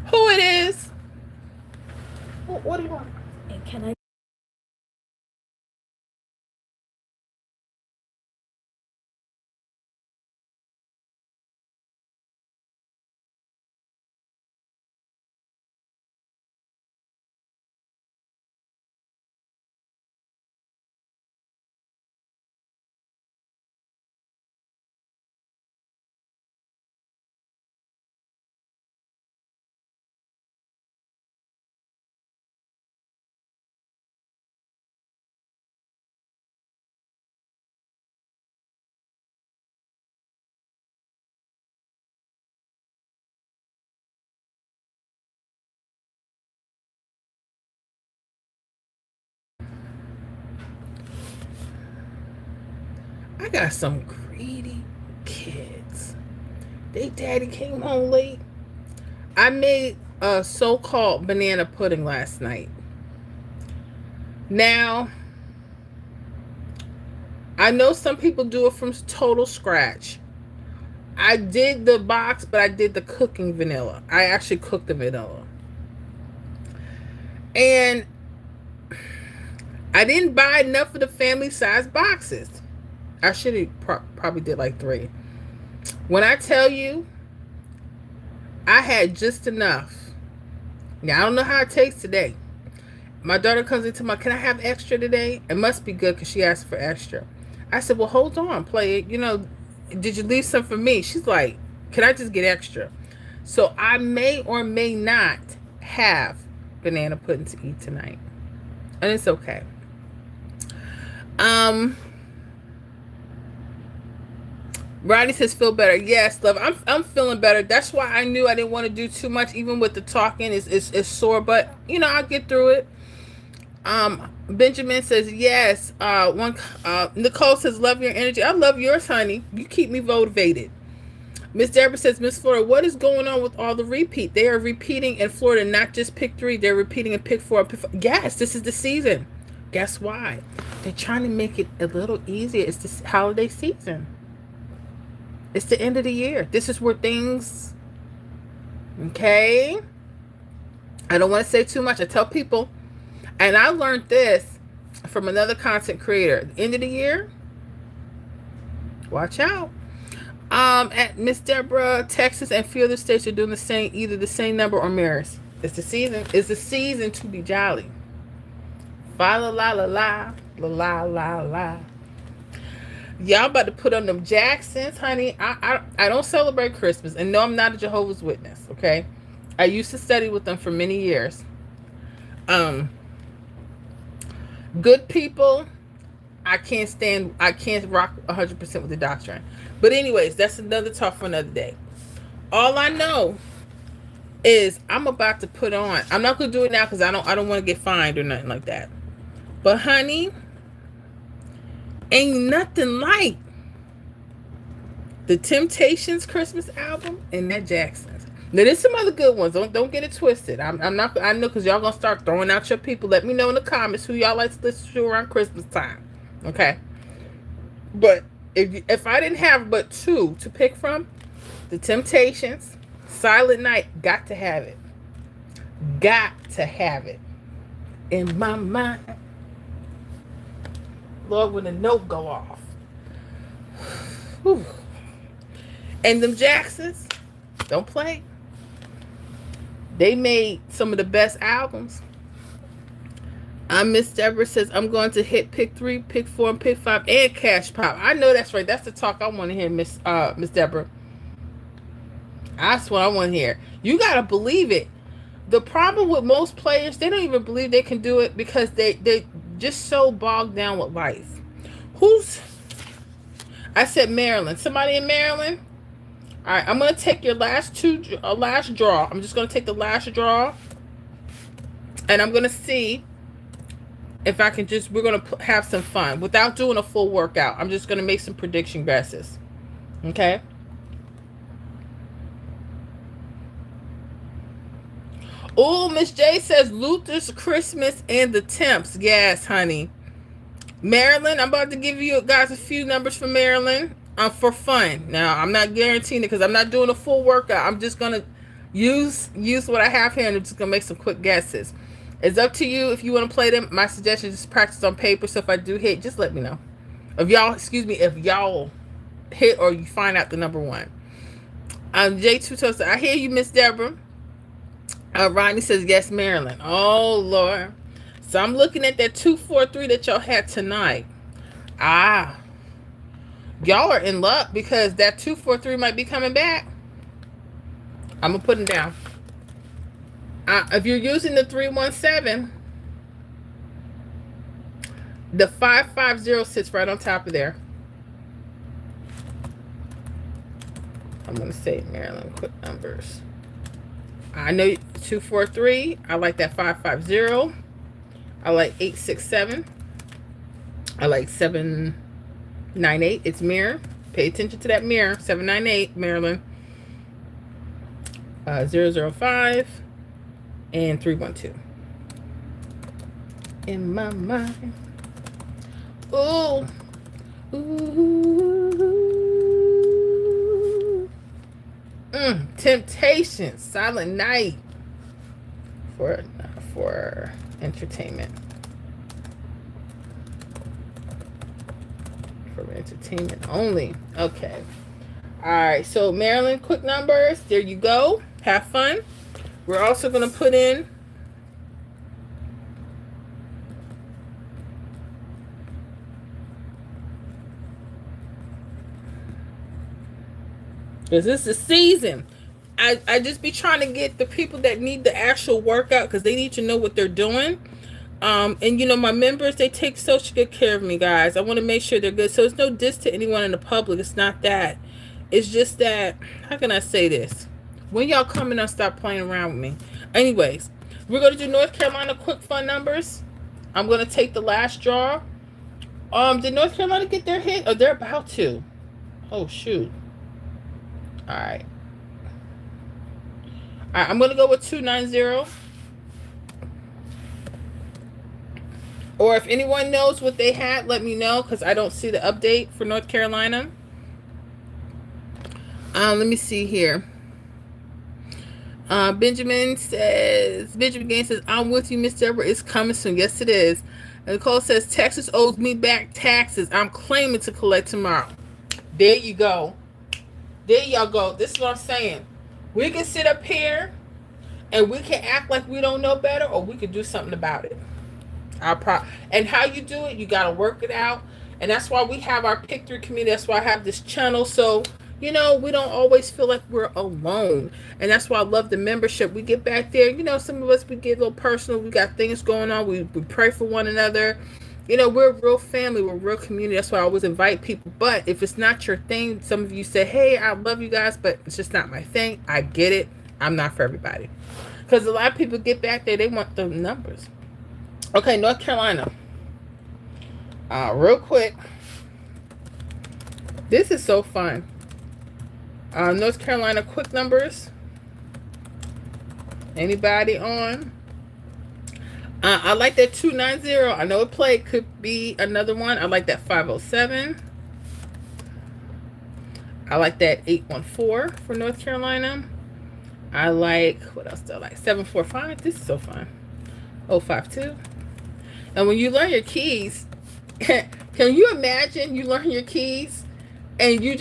Who it is? What do you want? And can I? I got some greedy kids. They daddy came home late. I made a so-called banana pudding last night. Now, I know some people do it from total scratch. I did the box, but I did the cooking vanilla. I actually cooked the vanilla. And I didn't buy enough of the family size boxes. I should have probably did like 3. When I tell you, I had just enough. Now, I don't know how it tastes today. My daughter comes into my, can I have extra today? It must be good because she asked for extra. I said, well, hold on, play it. You know, did you leave some for me? She's like, can I just get extra? So I may or may not have banana pudding to eat tonight. And it's okay. Rodney says, feel better. Yes, love. I'm feeling better. That's why I knew I didn't want to do too much, even with the talking. It's sore, but you know, I'll get through it. Benjamin says, yes. Nicole says, love your energy. I love yours, honey. You keep me motivated. Miss Deborah says, Miss Florida, what is going on with all the repeat? They are repeating in Florida, not just pick 3. They're repeating in pick 4. Yes, this is the season. Guess why? They're trying to make it a little easier. It's the holiday season. It's the end of the year. This is where things, okay? I don't want to say too much. I tell people, and I learned this from another content creator. The end of the year, watch out. At Miss Deborah, Texas, and few other states are doing the same, either the same number or mirrors. It's the season. It's the season to be jolly. Fa la la la la la la la. Y'all about to put on them Jacksons, honey. I don't celebrate Christmas, and no, I'm not a Jehovah's Witness. Okay, I used to study with them for many years. Good people. I can't rock 100% with the doctrine. But anyways, that's another talk for another day. All I know is I'm about to put on. I'm not gonna do it now because I don't want to get fined or nothing like that. But honey, ain't nothing like The Temptations Christmas album and that Jackson's. Now there's some other good ones. Don't get it twisted. I'm not. I know because y'all gonna start throwing out your people. Let me know in the comments who y'all like to listen to around Christmas time. Okay. But if I didn't have but two to pick from, the Temptations, Silent Night, got to have it. Got to have it. In my mind. Lord, when the note go off. Whew. And them Jacksons, don't play. They made some of the best albums. Miss Deborah says, I'm going to hit pick 3, pick 4, and pick 5, and Cash Pop. I know that's right. That's the talk I want to hear, Miss Deborah. That's what I want to hear. You got to believe it. The problem with most players, they don't even believe they can do it because they just so bogged down with life. I said Maryland. Somebody in Maryland? All right, I'm going to take your last draw. I'm just going to take the last draw. And I'm going to see if I can we're going to have some fun without doing a full workout. I'm just going to make some prediction guesses. Okay? Oh, Miss J says Luther's Christmas and the Temps. Yes, honey. Maryland, I'm about to give you guys a few numbers for Maryland for fun. Now, I'm not guaranteeing it because I'm not doing a full workout. I'm just going to use what I have here and I'm just going to make some quick guesses. It's up to you if you want to play them. My suggestion is just practice on paper. So if I do hit, just let me know. If y'all hit or you find out the number one. J2 Toast, I hear you, Miss Deborah. Rodney says, yes, Maryland. Oh, Lord. So I'm looking at that 243 that y'all had tonight. Y'all are in luck because that 243 might be coming back. I'm going to put them down. If you're using the 317, the 550 sits right on top of there. I'm going to say Maryland quick numbers. I know 243. I like that 550. I like 867. I like 798. It's mirror. Pay attention to that mirror. 798, Maryland. 005 and 312. In my mind. Ooh. Temptations, Silent Night for entertainment. For entertainment only. Okay. All right. So Maryland, quick numbers. There you go. Have fun. We're also going to put in because this is season. I just be trying to get the people that need the actual workout because they need to know what they're doing. And you know, my members, they take such good care of me, guys. I want to make sure they're good. So it's no diss to anyone in the public. It's not that. It's just that, how can I say this? When y'all come in and stop playing around with me. Anyways, we're going to do North Carolina quick fun numbers. I'm going to take the last draw. Did North Carolina get their hit? Oh, they're about to. Oh, shoot. All right. All right, I'm going to go with 290. Or if anyone knows what they had, let me know because I don't see the update for North Carolina. Let me see here. Benjamin Gaines says, I'm with you, Miss Deborah. It's coming soon. Yes, it is. And Nicole says, Texas owes me back taxes. I'm claiming to collect tomorrow. There you go. There y'all go. This is what I'm saying. We can sit up here and we can act like we don't know better, or we can do something about it. And how you do it, you got to work it out. And that's why we have our Pick 3 community. That's why I have this channel. So, you know, we don't always feel like we're alone. And that's why I love the membership. We get back there. You know, some of us, we get a little personal. We got things going on. We pray for one another. You know, we're a real family. We're a real community. That's why I always invite people. But if it's not your thing, some of you say, hey, I love you guys, but it's just not my thing. I get it. I'm not for everybody. Because a lot of people get back there. They want the numbers. Okay, North Carolina. Real quick. This is so fun. North Carolina quick numbers. Anybody on? I like that 290. I know it played. Could be another one. I like that 507. I like that 814 for North Carolina. I like, what else do I like? 745. This is so fun. 052. And when you learn your keys, can you imagine you learn your keys and you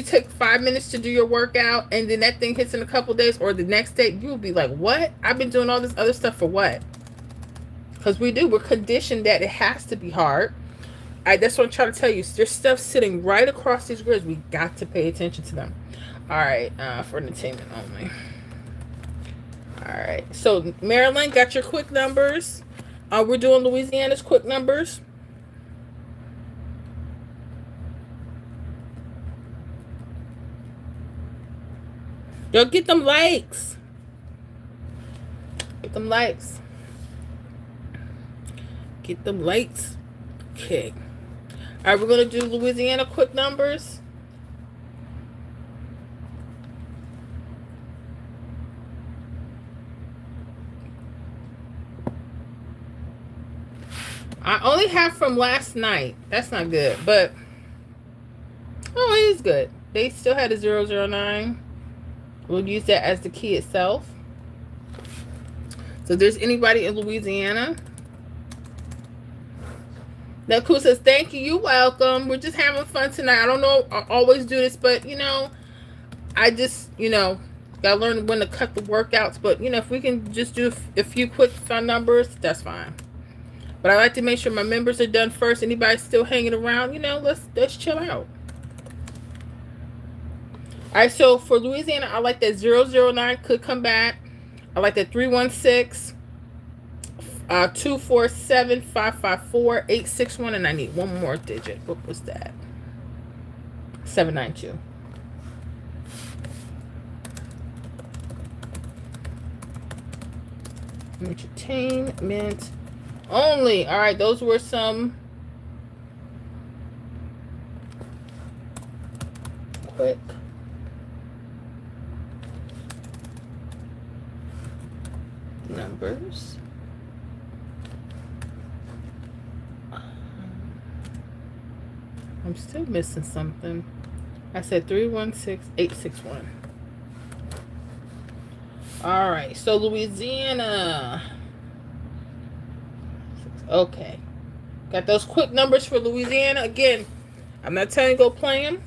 take 5 minutes to do your workout, and then that thing hits in a couple days, or the next day you'll be like, what? I've been doing all this other stuff for what? Because we're conditioned that it has to be hard. That's what I'm trying to tell you. There's stuff sitting right across these grids. We got to pay attention to them. All right, for entertainment only. All right, so Maryland got your quick numbers. We're doing Louisiana's quick numbers. Yo, get them likes. Get them likes. Get them likes. Okay. All right, we're going to do Louisiana quick numbers. I only have from last night. That's not good, but oh, it is good. They still had a 009. We'll use that as the key itself. So if there's anybody in Louisiana. Now, Cool says, thank you. You're welcome. We're just having fun tonight. I don't know. I always do this, but, I just, got to learn when to cut the workouts. But, if we can just do a few quick fun numbers, that's fine. But I like to make sure my members are done first. Anybody still hanging around, let's chill out. All right, so for Louisiana, I like that 009 could come back. I like that 316, 247, 554, 861, and I need one more digit. What was that? 792. Entertainment only. All right, those were some quick numbers. I'm still missing something. I said 316, 861. All right, so Louisiana. Okay. Got those quick numbers for Louisiana. Again, I'm not telling you to go play them.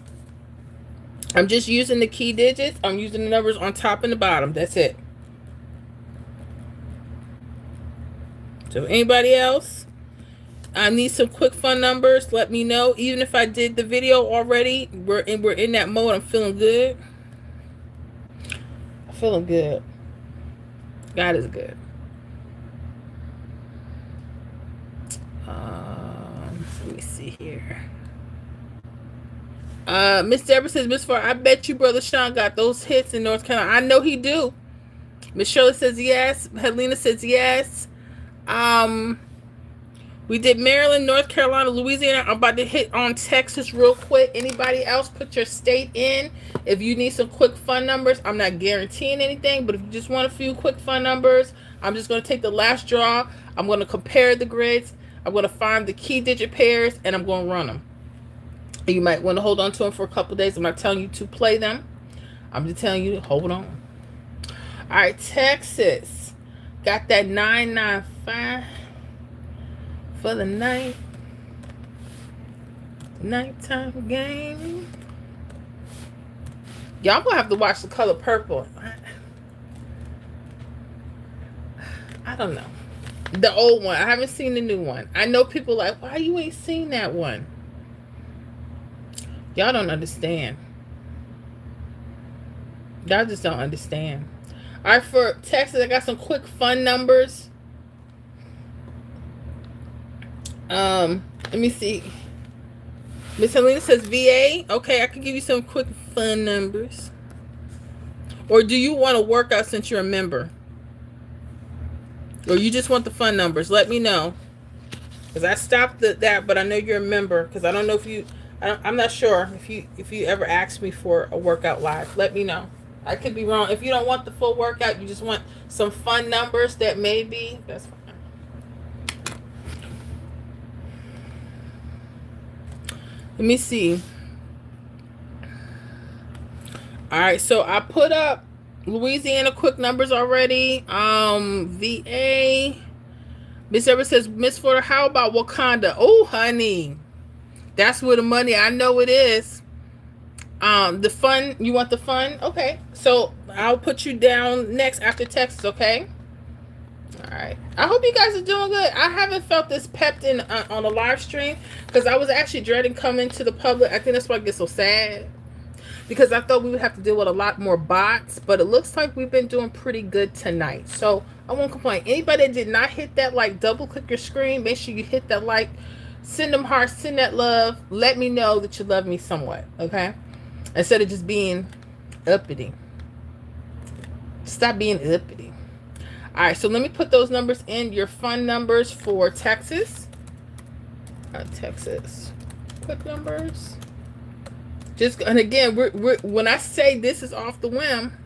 I'm just using the key digits. I'm using the numbers on top and the bottom. That's it. So anybody else? I need some quick fun numbers. Let me know. Even if I did the video already, we're in that mode. I'm feeling good. I'm feeling good. God is good. Let me see here. Miss Deborah says, Miss Farr, I bet you Brother Sean got those hits in North Carolina. I know he do. Miss Shirley says yes. Helena says yes. We did Maryland, North Carolina, Louisiana. I'm about to hit on Texas real quick. Anybody else put your state in if you need some quick fun numbers. I'm not guaranteeing anything, but if you just want a few quick fun numbers, I'm just going to take the last draw. I'm going to compare the grids. I'm going to find the key digit pairs, and I'm going to run them. You might want to hold on to them for a couple days. I'm not telling you to play them. I'm just telling you to hold on. All right, Texas got that 995 for the nighttime game. Y'all gonna have to watch The Color Purple. I don't know. The old one. I haven't seen the new one. I know people like, why you ain't seen that one? Y'all don't understand. Y'all just don't understand. All right, for Texas, I got some quick fun numbers. Let me see. Miss Helena says VA. Okay, I can give you some quick fun numbers. Or do you want to work out since you're a member? Or you just want the fun numbers? Let me know. Because I stopped that, but I know you're a member. Because I don't know if you... I'm not sure if you ever asked me for a workout live. Let me know. I could be wrong. If you don't want the full workout, you just want some fun numbers that maybe, that's fine. Let me see. All right, so I put up Louisiana quick numbers already. VA. Miss Ever says, Miss Florida, how about Wakanda? Oh, honey. That's where the money, I know it is. The fun, you want the fun? Okay. So I'll put you down next after Texas, okay? All right. I hope you guys are doing good. I haven't felt this pepped in on a live stream because I was actually dreading coming to the public. I think that's why I get so sad, because I thought we would have to deal with a lot more bots, but it looks like we've been doing pretty good tonight. So I won't complain. Anybody that did not hit that like, double click your screen. Make sure you hit that like, send them hearts, send that love. Let me know that you love me somewhat, okay? Instead of just being uppity. Stop being uppity. All right, so let me put those numbers in, your fun numbers for Texas. Texas quick numbers. Just, and again, we're when I say this is off the whim,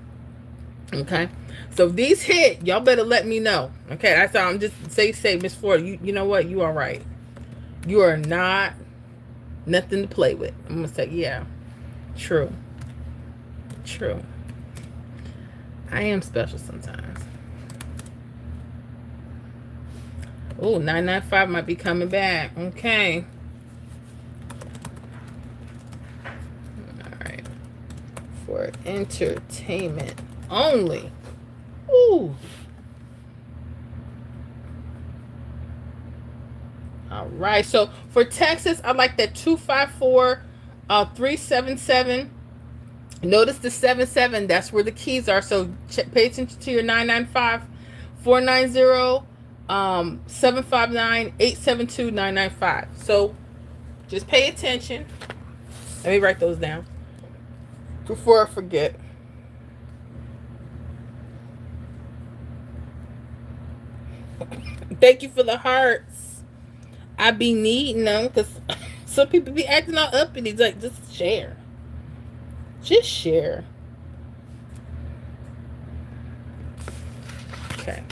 okay? So if these hit, y'all better let me know, okay? That's all. I'm just say Miss Florida, you know what? You are right. You are not nothing to play with. I'm gonna say, yeah, true. I am special sometimes. Oh, 995 might be coming back. Okay. All right. For entertainment only. Ooh. All right. So for Texas, I like that 254 377. Notice the 77. That's where the keys are. So pay attention to your 995 490 759 872 995. So just pay attention. Let me write those down before I forget. Thank you for the hearts. I be needing them because some people be acting all uppity. Like, just share. Just share. Okay.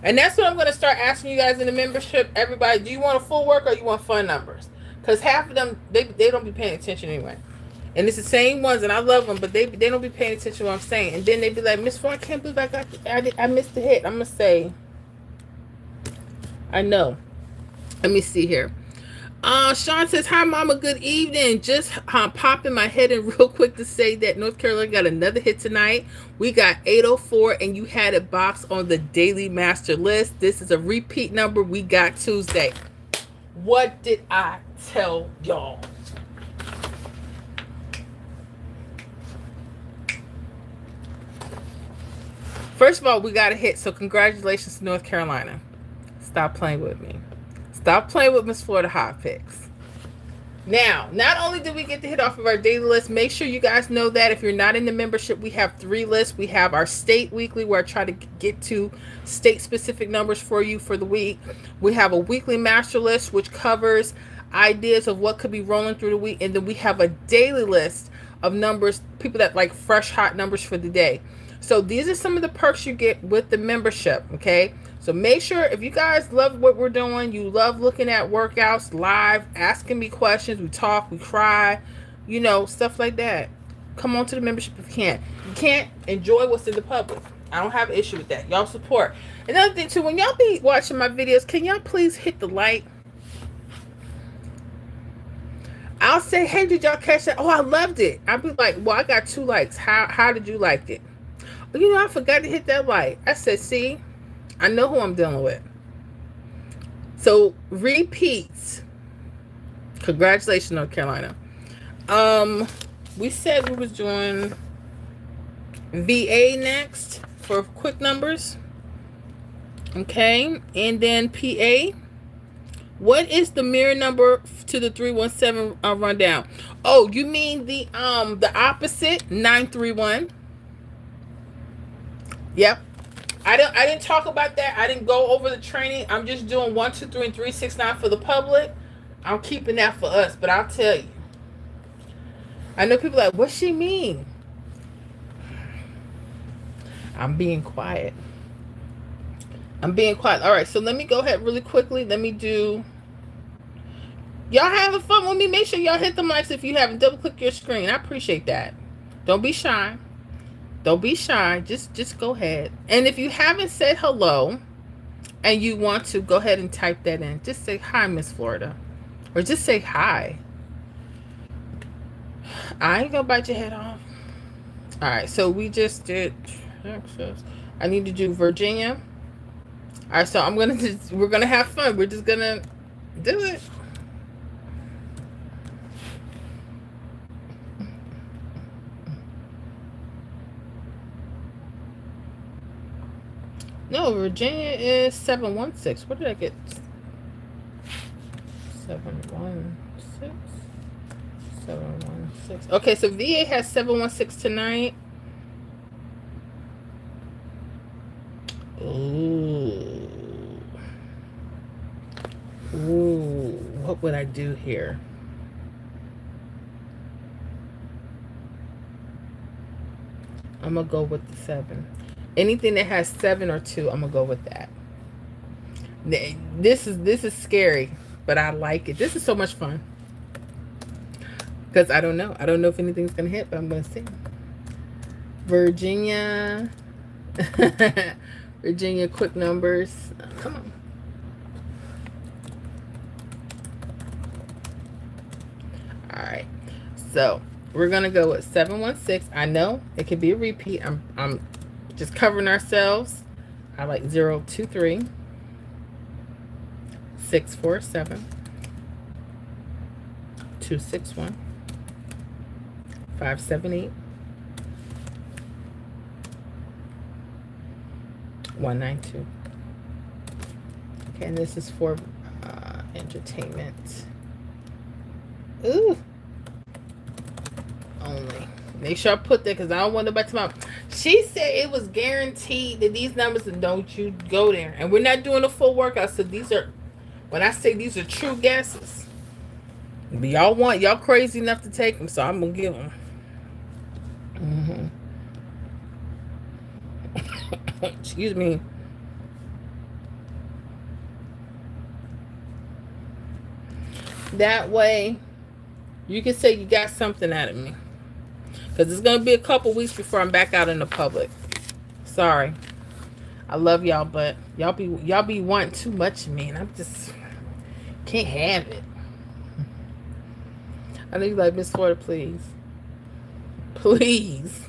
And that's what I'm going to start asking you guys in the membership. Everybody, do you want a full work or you want fun numbers? Because half of them, they don't be paying attention anyway. And it's the same ones, and I love them, but they don't be paying attention to what I'm saying. And then they be like, Miss Ford, I can't believe I missed the hit. I'm going to say, I know. Let me see here. Sean says, hi, Mama, good evening. Just popping my head in real quick to say that North Carolina got another hit tonight. We got 804, and you had it boxed on the daily master list. This is a repeat number we got Tuesday. What did I tell y'all? First of all, we got a hit, so congratulations to North Carolina. Stop playing with me. Stop playing with Miss Florida Hot Picks. Now, not only did we get the hit off of our daily list, make sure you guys know that if you're not in the membership, we have 3 lists. We have our state weekly, where I try to get to state-specific numbers for you for the week. We have a weekly master list, which covers ideas of what could be rolling through the week. And then we have a daily list of numbers, people that like fresh, hot numbers for the day. So these are some of the perks you get with the membership, okay? So make sure, if you guys love what we're doing, you love looking at workouts live, asking me questions, we talk, we cry, you know, stuff like that. Come on to the membership if you can. You can't enjoy what's in the public. I don't have an issue with that. Y'all support. Another thing too, when y'all be watching my videos, can y'all please hit the like? I'll say, hey, did y'all catch that? Oh, I loved it. I'll be like, well, I got 2 likes. How did you like it? Well, you know, I forgot to hit that like. I said, see, I know who I'm dealing with. So repeats. Congratulations, North Carolina. We said we was doing VA next for quick numbers. Okay, and then PA. What is the mirror number to the 317 rundown? Oh, you mean the opposite, 931. Yep. I didn't talk about that. I didn't go over the training. I'm just doing 1, 2, 3, and 3, 6, 9 for the public. I'm keeping that for us, but I'll tell you. I know people are like, what she mean? I'm being quiet. I'm being quiet. All right, so let me go ahead really quickly. Let me do. Y'all having fun with me? Make sure y'all hit the mics if you haven't. Double click your screen. I appreciate that. Don't be shy. Don't be shy. Just go ahead. And if you haven't said hello and you want to, go ahead and type that in. Just say hi, Miss Florida. Or just say hi. I ain't gonna bite your head off. All right, so we just did Texas. I need to do Virginia. All right, so we're gonna have fun. We're just gonna do it. No, Virginia is 716. What did I get? 716. 716. Okay, so VA has 716 tonight. Ooh. Ooh. What would I do here? I'm gonna go with the 7. Anything that has 7 or 2, I'm gonna go with that. This is scary, but I like it. This is so much fun. Because I don't know. I don't know if anything's gonna hit, but I'm gonna see. Virginia. Virginia quick numbers. Come on. All right. So we're gonna go with 716. I know it could be a repeat. I'm just covering ourselves. I like 023 647 261 578 192. Okay, and this is for entertainment. Ooh. Only. Make sure I put that because I don't want nobody to tomorrow. She said it was guaranteed that these numbers, and don't you go there. And we're not doing a full workout, so these are, when I say these are true guesses. But y'all crazy enough to take them, so I'm gonna give them. Excuse me. That way, you can say you got something out of me. Because it's going to be a couple weeks before I'm back out in the public. Sorry. I love y'all, but y'all be wanting too much of me, and I'm just can't have it. I know you like, Miss Florida, please. Please.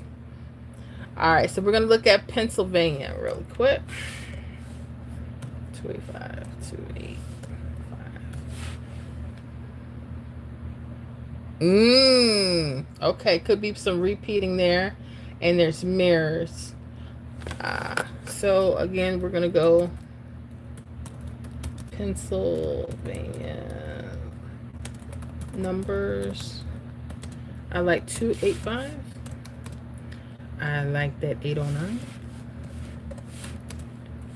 All right, so we're going to look at Pennsylvania really quick. 285, 285. Okay, could be some repeating there. And there's mirrors. So again, we're going to go Pennsylvania numbers. I like 285. I like that 809.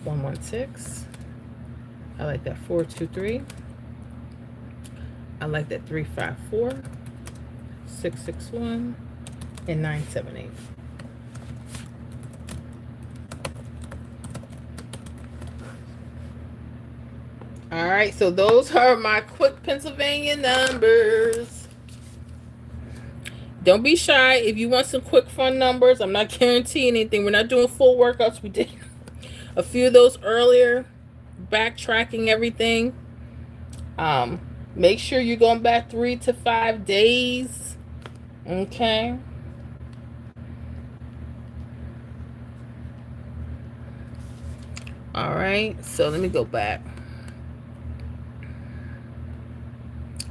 116. I like that 423. I like that 354, 661, and 978. All right, so those are my quick Pennsylvania numbers. Don't be shy. If you want some quick fun numbers, I'm not guaranteeing anything. We're not doing full workouts. We did a few of those earlier, backtracking everything. Make sure you're going back 3 to 5 days. Okay. All right, so let me go back.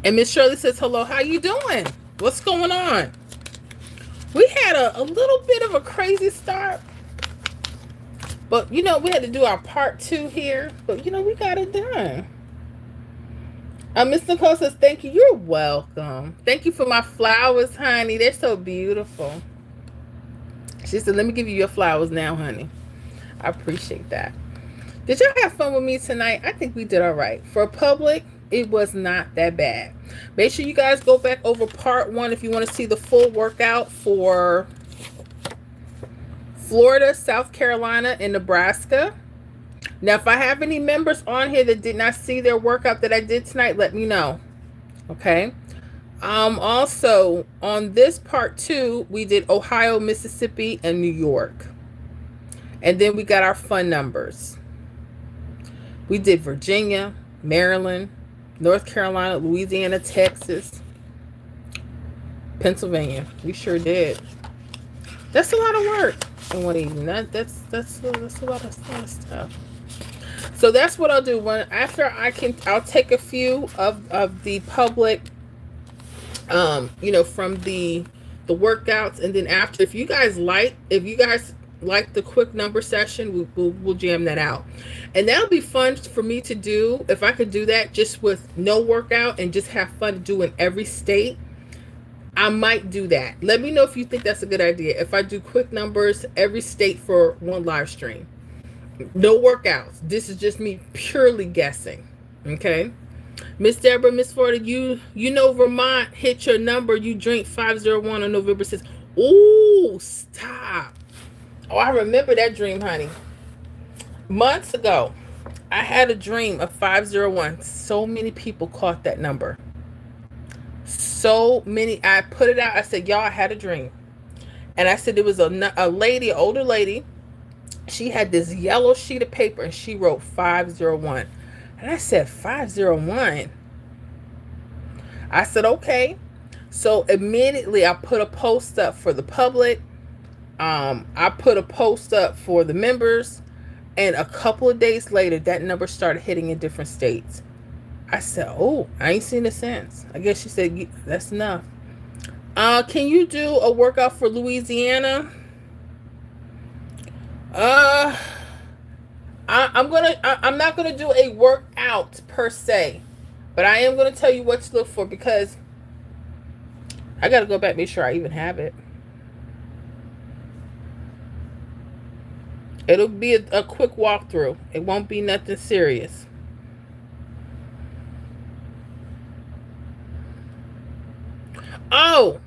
And Miss Shirley says, hello, how you doing? What's going on? We had a little bit of a crazy start. But, we had to do our part 2 here. But, we got it done. Miss Nicole says, thank you. You're welcome. Thank you for my flowers, honey. They're so beautiful. She said, let me give you your flowers now, honey. I appreciate that. Did y'all have fun with me tonight? I think we did all right. For public, It was not that bad. Make sure you guys go back over part 1 if you want to see the full workout for Florida, South Carolina, and Nebraska. Now, if I have any members on here that did not see their workout that I did tonight, let me know. Okay. Also, on this part 2, we did Ohio, Mississippi, and New York. And then we got our fun numbers. We did Virginia, Maryland, North Carolina, Louisiana, Texas, Pennsylvania. We sure did. That's a lot of work in one evening. That's a lot of stuff. So that's what I'll do. I'll take a few of the public, from the workouts, and then after, if you guys like the quick number session, we'll jam that out, and that'll be fun for me to do. If I could do that just with no workout and just have fun to do in every state, I might do that. Let me know if you think that's a good idea. If I do quick numbers every state for one live stream, no workouts. This is just me purely guessing. Okay. Miss Deborah, Miss Florida, you know Vermont hit your number. You drink 501 on November 6th. Ooh, stop. Oh, I remember that dream, honey. Months ago, I had a dream of 501. So many people caught that number. So many. I put it out. I said, y'all, I had a dream. And I said, there was a lady, an older lady. She had this yellow sheet of paper and she wrote 501. And I said, 501? I said, okay. So immediately I put a post up for the public. I put a post up for the members. And a couple of days later, that number started hitting in different states. I said, oh, I ain't seen it since. I guess she said, that's enough. Can you do a workout for Louisiana? I'm not gonna do a workout per se, but I am gonna tell you what to look for, because I gotta go back and make sure I even have it. It'll be a quick walkthrough. It won't be nothing serious. Oh,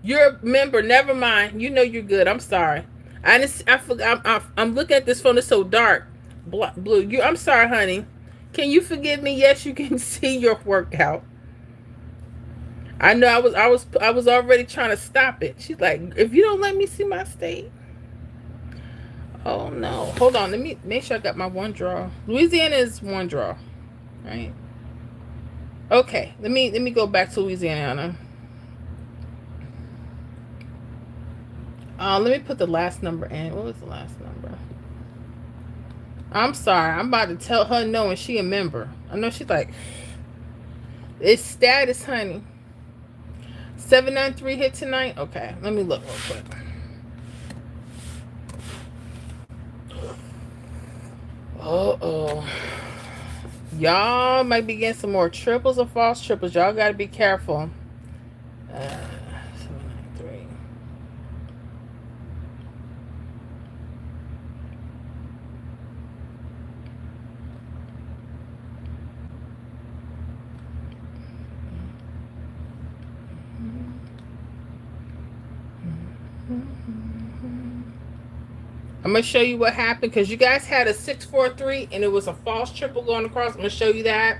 you're a member. Never mind. You know you're good. I'm sorry. I forgot. I'm looking at this phone. It's so dark. Blue. I'm sorry, honey. Can you forgive me? Yes, you can see your workout. I know I was already trying to stop it. She's like, if you don't let me see my state. Oh no. Hold on. Let me make sure I got my one draw. Louisiana is one draw, right? Okay. Let me go back to Louisiana. Let me put the last number in. What was the last number? I'm sorry. I'm about to tell her no, and she a member. I know she's like, it's status, honey. 793 hit tonight? Okay. Let me look real quick. Uh-oh. Y'all might be getting some more triples or false triples. Y'all got to be careful. 793. I'm going to show you what happened, because you guys had a 643 and it was a false triple going across. I'm going to show you that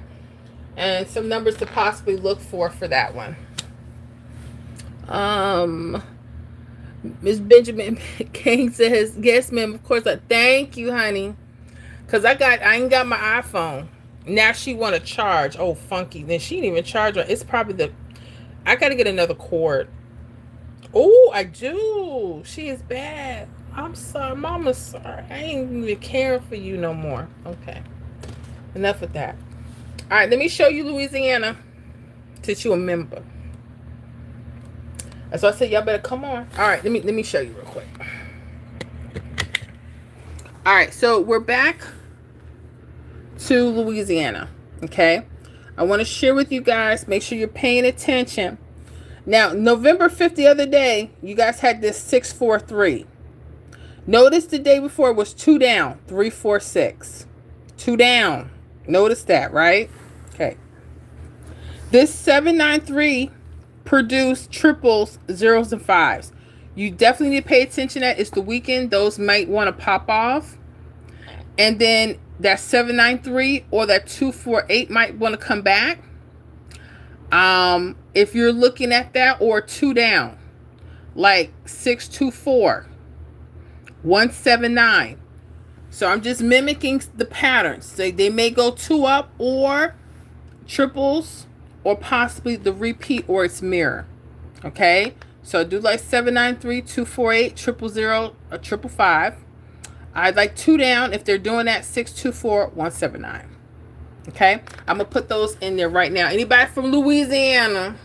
and some numbers to possibly look for that one. Miss Benjamin King says, yes, ma'am, of course. Thank you, honey. Because I ain't got my iPhone. Now she want to charge. Oh, funky. Then she didn't even charge her. It's probably I got to get another cord. Oh, I do. She is bad. I'm sorry. Mama's sorry. I ain't even caring for you no more. Okay. Enough with that. All right. Let me show you Louisiana, since you're a member. That's why I said y'all better come on. All right. Let me show you real quick. All right. So we're back to Louisiana. Okay. I want to share with you guys. Make sure you're paying attention. Now, November 5th, the other day, you guys had this 643. Notice the day before was 2 down, 346. 2 down. Notice that, right? Okay. This 793 produced triples, zeros, and fives. You definitely need to pay attention to that. It's the weekend. Those might want to pop off. And then that 793 or that 248 might want to come back. If you're looking at that, or two down, like 624, 179. So I'm just mimicking the patterns. So they may go two up, or triples, or possibly the repeat or its mirror. Okay, so do like 793, 248, 000, or 555. I'd like two down if they're doing that, 624, 179. Okay, I'm gonna put those in there right now. Anybody from Louisiana,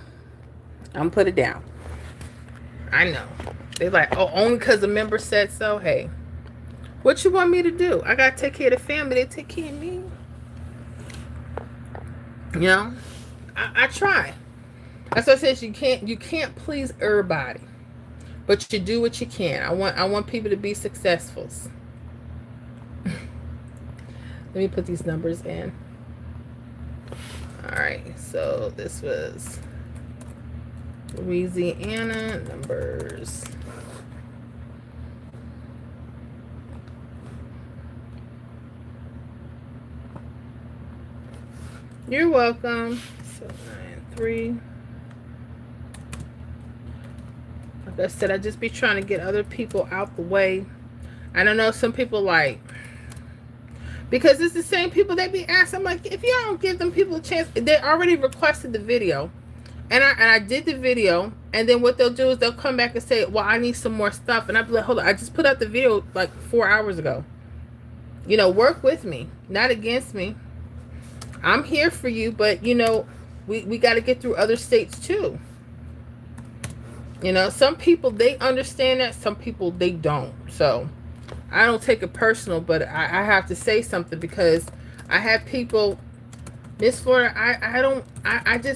I'm gonna put it down. I know they're like, oh, only because the member said so. Hey, what you want me to do? I gotta take care of the family. They take care of me. You know, I try. That's what I said. You can't please everybody, but you do what you can. I want people to be successful. Let me put these numbers in. All right, so this was Louisiana numbers. You're welcome. 793. Like I said, I just be trying to get other people out the way. I don't know, some people like, because it's the same people they be asking. I'm like, if y'all don't give them people a chance, they already requested the video. And I did the video, and then what they'll do is they'll come back and say, well, I need some more stuff. And I'll be like, hold on, I just put out the video like 4 hours ago. You know, work with me, not against me. I'm here for you, but you know, we got to get through other states too. You know, some people, they understand that, some people they don't. So I don't take it personal, but I have to say something, because I have people, Miss Florida,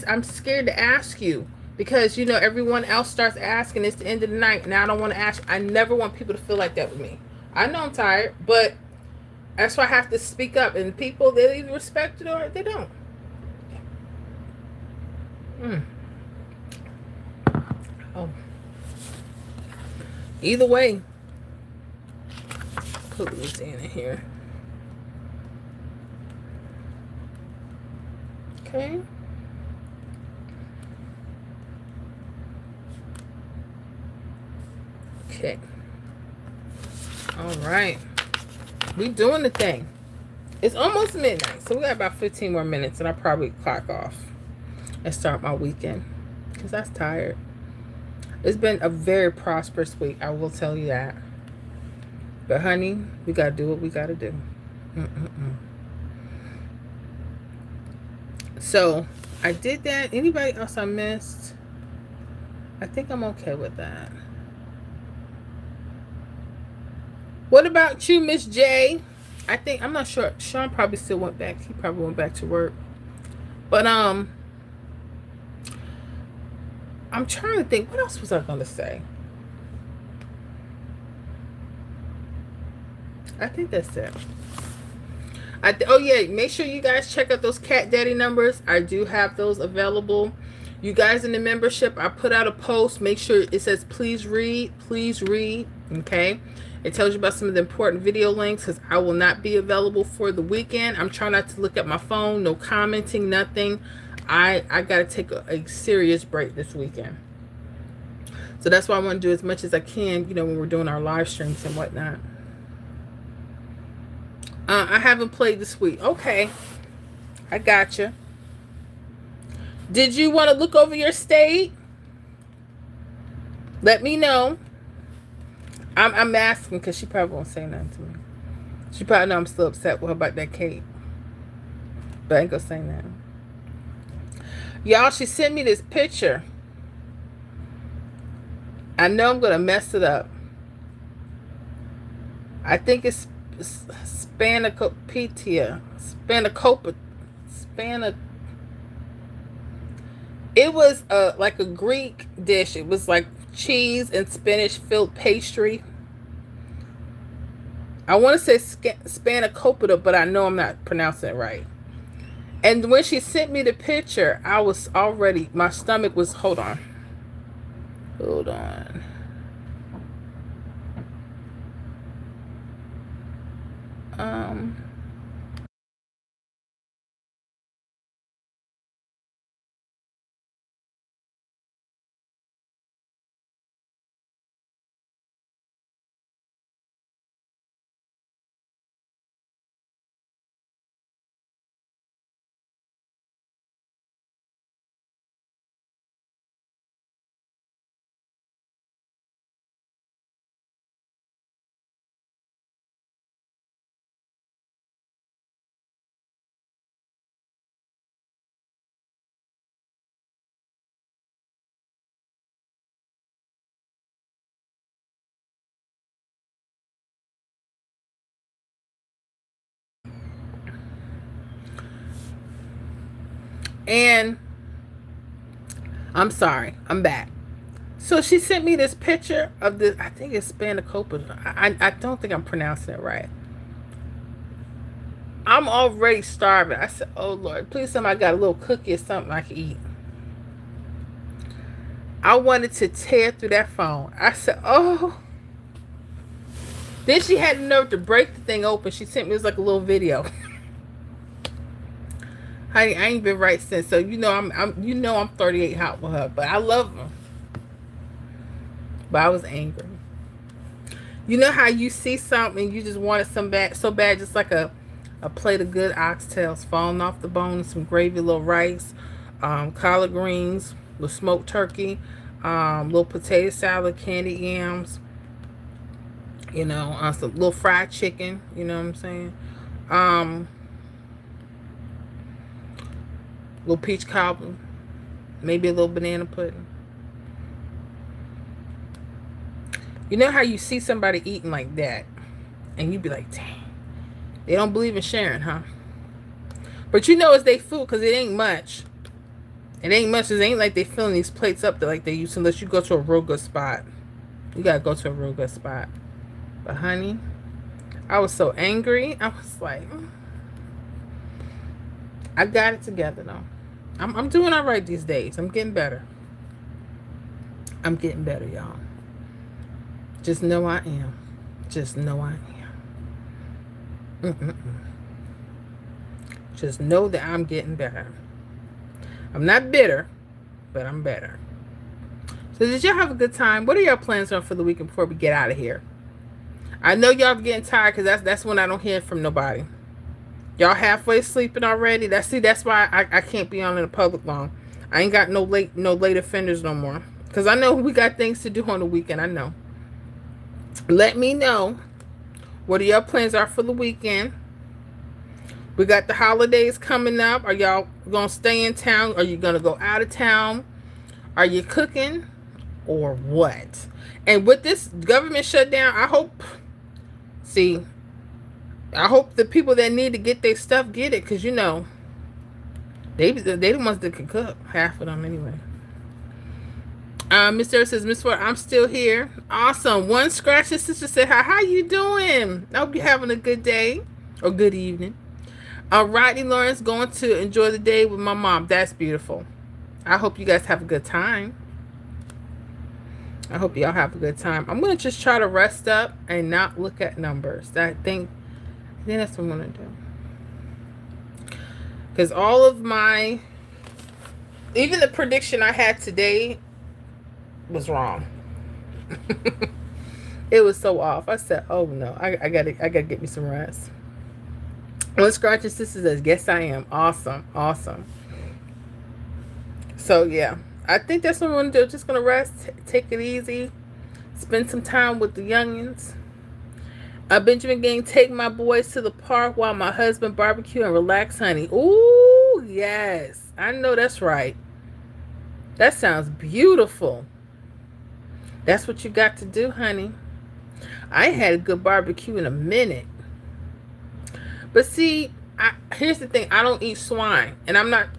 I'm scared to ask you, because you know everyone else starts asking. It's the end of the night, and I don't want to ask. I never want people to feel like that with me. I know I'm tired, but that's why I have to speak up. And people, they either respect it or they don't. Oh. Either way, put Louisiana here. Okay. Okay. All right. We doing the thing. It's almost midnight, so we got about 15 more minutes, and I'll probably clock off and start my weekend, because that's tired. It's been a very prosperous week, I will tell you that. But honey, we gotta do what we gotta do. So I did that. Anybody else I missed? I think I'm okay with that. What about you, Miss J? I'm not sure. Sean probably still went back. He probably went back to work. But I'm trying to think. What else was I gonna say? I think that's it. Oh yeah, make sure you guys check out those Cat Daddy numbers. I do have those available. You guys in the membership, I put out a post. Make sure it says please read, okay? It tells you about some of the important video links, because I will not be available for the weekend. I'm trying not to look at my phone, no commenting, nothing. I got to take a serious break this weekend. So that's why I want to do as much as I can, you know, when we're doing our live streams and whatnot. I haven't played this week. Okay. I gotcha. Did you want to look over your state? Let me know. I'm asking because she probably won't say nothing to me. She probably know I'm still upset with her about that cake. But I ain't gonna say nothing. Y'all, she sent me this picture. I know I'm gonna mess it up. I think it's Spanakopita. It was like a Greek dish. It was like cheese and spinach filled pastry. I want to say spanakopita, but I know I'm not pronouncing it right. And when she sent me the picture, I was already, my stomach was, hold on. Hold on. Um, and I'm sorry, I'm back. So she sent me this picture of this, I think it's spanakopita. I don't think I'm pronouncing it right. I'm already starving. I said, oh Lord, please somebody got a little cookie or something I can eat. I wanted to tear through that phone. I said, oh. Then she had the nerve to break the thing open. She sent me, it was like a little video. Honey, I ain't been right since. So I'm 38 hot with her, but I love her. But I was angry. You know how you see something you just want it so bad, just like a plate of good oxtails falling off the bone, some gravy, a little rice, collard greens, with smoked turkey, little potato salad, candied yams, some little fried chicken, you know what I'm saying? Little peach cobbler, maybe a little banana pudding. You know how you see somebody eating like that, and you be like, dang, they don't believe in sharing, huh? But it's their food because it ain't much. It ain't much. It ain't like they filling these plates up like they used to, unless you go to a real good spot. You gotta go to a real good spot. But honey, I was so angry. I was like, I got it together though. I'm doing all right these days. I'm getting better. I'm getting better, y'all. Just know I am. Just know I am. Just know that I'm getting better. I'm not bitter, but I'm better. So did y'all have a good time? What are your plans on for the weekend before we get out of here? I know y'all getting tired because that's when I don't hear from nobody. Y'all halfway sleeping already. That's why I can't be on in the public long. I ain't got no late offenders no more. Because I know we got things to do on the weekend. I know. Let me know what your plans are for the weekend. We got the holidays coming up. Are y'all gonna stay in town? Are you gonna go out of town? Are you cooking or what? And with this government shutdown, I hope the people that need to get their stuff get it, because they the ones that can cook, half of them anyway. Mr. says, Miss Ford, I'm still here. Awesome. One scratching sister said, hi, how you doing? I hope you're having a good day or good evening. Rodney Lawrence going to enjoy the day with my mom. That's beautiful. I hope you guys have a good time. I hope y'all have a good time. I'm going to just try to rest up and not look at numbers. I think that's what I'm going to do. Because all of even the prediction I had today was wrong. It was so off. I said, oh no, I gotta get me some rest. One scratching sister says, yes I am. Awesome. So yeah, I think that's what I'm gonna do. Just gonna rest, take it easy, spend some time with the youngins. Benjamin Gang, take my boys to the park while my husband barbecue and relax, honey. Ooh, yes. I know that's right. That sounds beautiful. That's what you got to do, honey. I ain't had a good barbecue in a minute. But see, here's the thing. I don't eat swine, and I'm not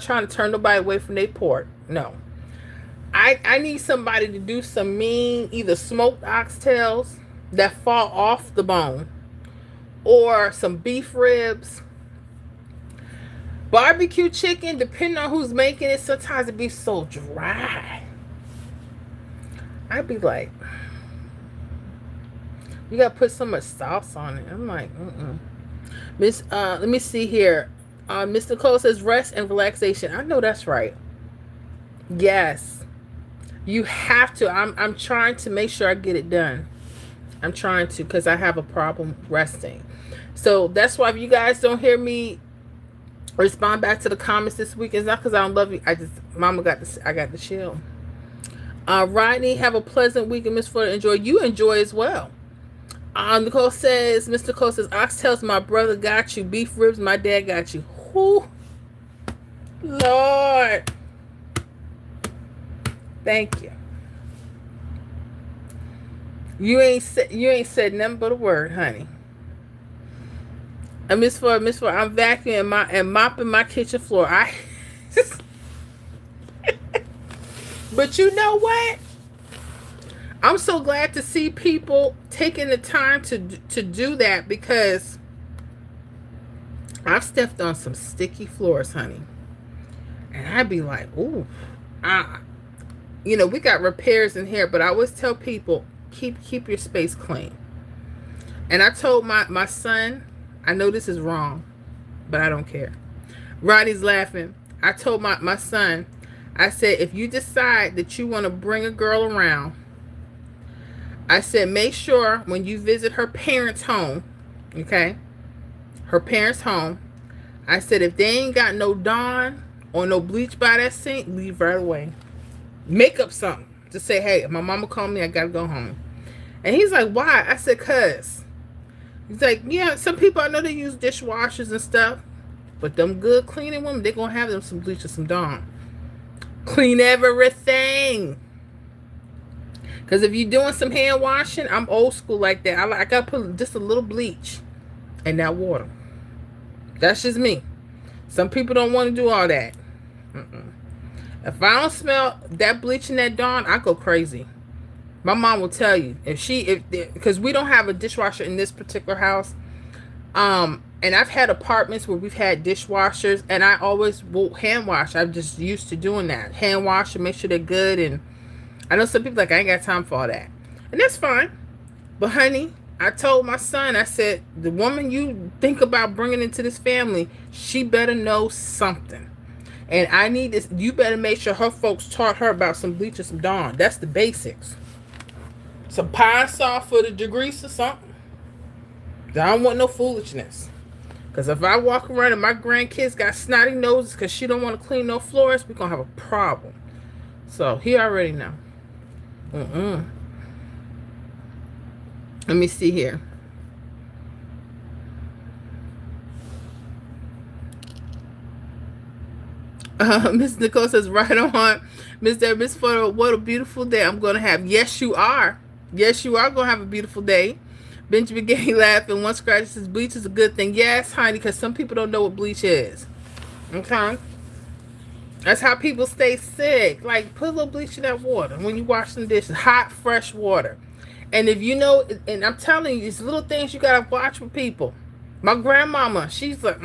trying to turn nobody away from their pork. No. I need somebody to do some mean either smoked oxtails that fall off the bone or some beef ribs. Barbecue chicken, depending on who's making it, sometimes it be so dry. I'd be like, you gotta put so much sauce on it. I'm like, Miss, let me see here. Mr. Cole says rest and relaxation. I know that's right. Yes, you have to. I'm trying to make sure I get it done. I'm trying to, because I have a problem resting. So that's why if you guys don't hear me respond back to the comments this week, it's not because I don't love you. Mama got this. I got the chill. Rodney, have a pleasant week, and Miss Florida, enjoy. You enjoy as well. Nicole says, Mr. Cole says, oxtails, my brother got you. Beef ribs, my dad got you. Whoo, Lord, thank you. You ain't said nothing but a word, honey. And Miss Ford, I'm vacuuming and mopping my kitchen floor. But you know what? I'm so glad to see people taking the time to do that, because I've stepped on some sticky floors, honey. And I'd be like, ooh, we got repairs in here, but I always tell people, keep your space clean. And I told my son, I know this is wrong, but I don't care. Ronnie's laughing. I told my son, I said, if you decide that you want to bring a girl around, I said, make sure when you visit her parents' home, okay? Her parents' home, I said, if they ain't got no Dawn or no bleach by that sink, leave right away. Make up something to say, hey, my mama called me, I gotta go home. And he's like, why? I said, cuz. He's like, yeah, some people, I know they use dishwashers and stuff, but them good cleaning women, they're gonna have them some bleach or some Dawn. Clean everything. Because if you're doing some hand washing, I'm old school like that. I got to put just a little bleach in that water. That's just me. Some people don't want to do all that. If I don't smell that bleach and that Dawn, I go crazy. My mom will tell you. Because we don't have a dishwasher in this particular house. And I've had apartments where we've had dishwashers, and I always will hand wash. I'm just used to doing that. Hand wash and make sure they're good. And I know some people like, I ain't got time for all that. And that's fine. But honey, I told my son, I said, the woman you think about bringing into this family, she better know something. And I need this. You better make sure her folks taught her about some bleach or some Dawn. That's the basics. Some pine saw for the degrease or something. I don't want no foolishness. Because if I walk around and my grandkids got snotty noses because she don't want to clean no floors, we're going to have a problem. So he already know. Let me see here. Miss Nicole says, right on. Miss Photo, what a beautiful day I'm going to have. Yes, you are. Yes, you are going to have a beautiful day. Benjamin Gay laughing. One scratch says bleach is a good thing. Yes, honey, because some people don't know what bleach is. Okay? That's how people stay sick. Like, put a little bleach in that water when you wash some dishes. Hot, fresh water. And if you know, and I'm telling you, these little things you got to watch with people. My grandmama, she's like,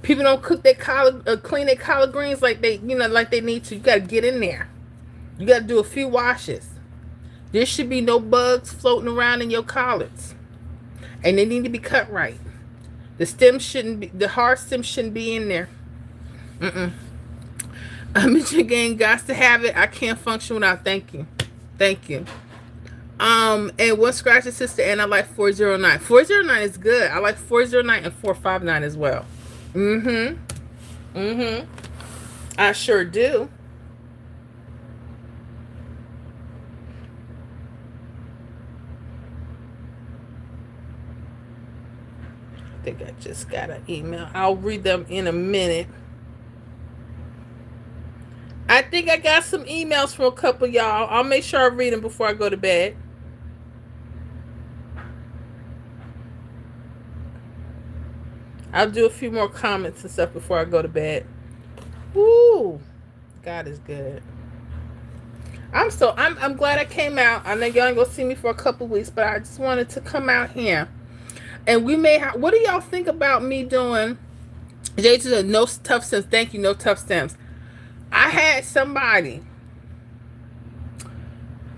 people don't cook their clean their collard greens like they need to. You got to get in there. You got to do a few washes. There should be no bugs floating around in your collards. And they need to be cut right. The hard stem shouldn't be in there. Mr. Gang got to have it. I can't function without. Thank you. And what scratches sister? And I like 409. 409 is good. I like 409 and 459 as well. I sure do. I think I just got an email. I'll read them in a minute. I think I got some emails from a couple of y'all. I'll make sure I read them before I go to bed. I'll do a few more comments and stuff before I go to bed. Woo! God is good. I'm glad I came out. I know y'all ain't gonna see me for a couple weeks, but I just wanted to come out here. And we may have, what do y'all think about me doing J2 said, no tough stems. Thank you, no tough stems. I had somebody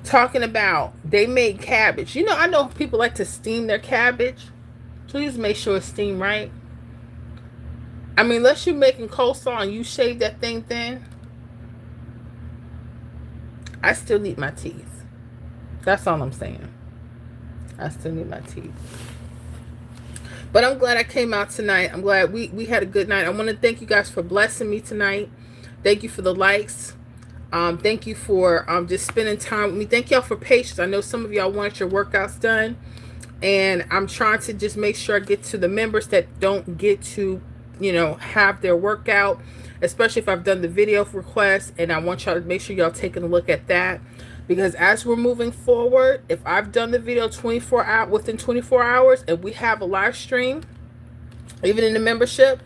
talking about they made cabbage. You know, I know people like to steam their cabbage. Please make sure it's steamed right. I mean, unless you're making coleslaw and you shave that thing thin, I still need my teeth. That's all I'm saying. I still need my teeth. But I'm glad I came out tonight. I'm glad we had a good night. I want to thank you guys for blessing me tonight. Thank you for the likes. Thank you for just spending time with me. Thank y'all for patience. I know some of y'all want your workouts done. And I'm trying to just make sure I get to the members that don't get to, you know, have their workout. Especially if I've done the video request. And I want y'all to make sure y'all taking a look at that. Because as we're moving forward, if I've done the video within 24 hours, and we have a live stream, even in the membership,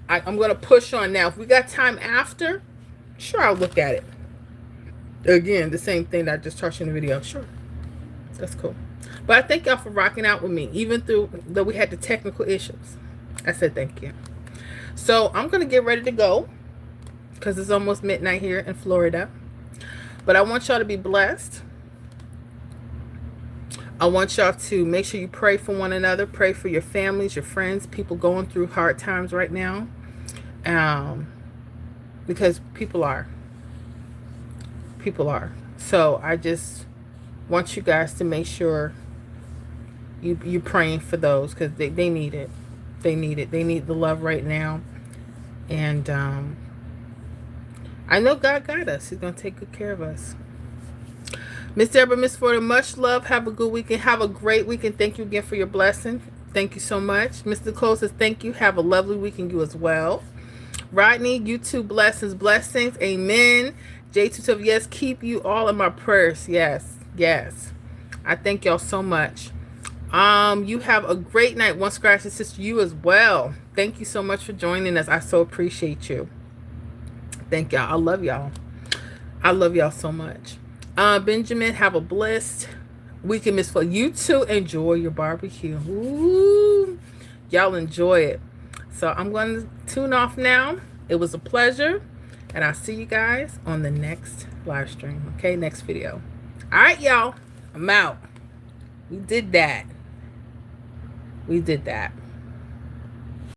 I'm going to push on now. If we got time after, sure, I'll look at it. Again, the same thing that I just touched in the video. Sure, that's cool. But I thank y'all for rocking out with me, even though we had the technical issues. I said thank you. So I'm going to get ready to go because it's almost midnight here in Florida. But I want y'all to be blessed. I want y'all to make sure you pray for one another. Pray for your families, your friends, people going through hard times right now. Because people are. People are. So I just want you guys to make sure you're praying for those because they need it. They need it. They need the love right now. And I know God got us. He's going to take good care of us. Miss Deborah, Miss Florida, much love. Have a good weekend. Have a great weekend. Thank you again for your blessing. Thank you so much. Mr. Cole says thank you. Have a lovely weekend, you as well. Rodney, you too. Blessings, blessings. Amen. J212, yes, keep you all in my prayers. Yes, yes. I thank y'all so much. You have a great night. One scratch sister, you as well. Thank you so much for joining us. I so appreciate you. Thank y'all. I love y'all. I love y'all so much. Benjamin, have a blessed weekend, Miss Flo. You too. Enjoy your barbecue. Ooh, y'all enjoy it. So I'm going to tune off now. It was a pleasure. And I'll see you guys on the next live stream. Okay, next video. All right, y'all. I'm out. We did that. We did that.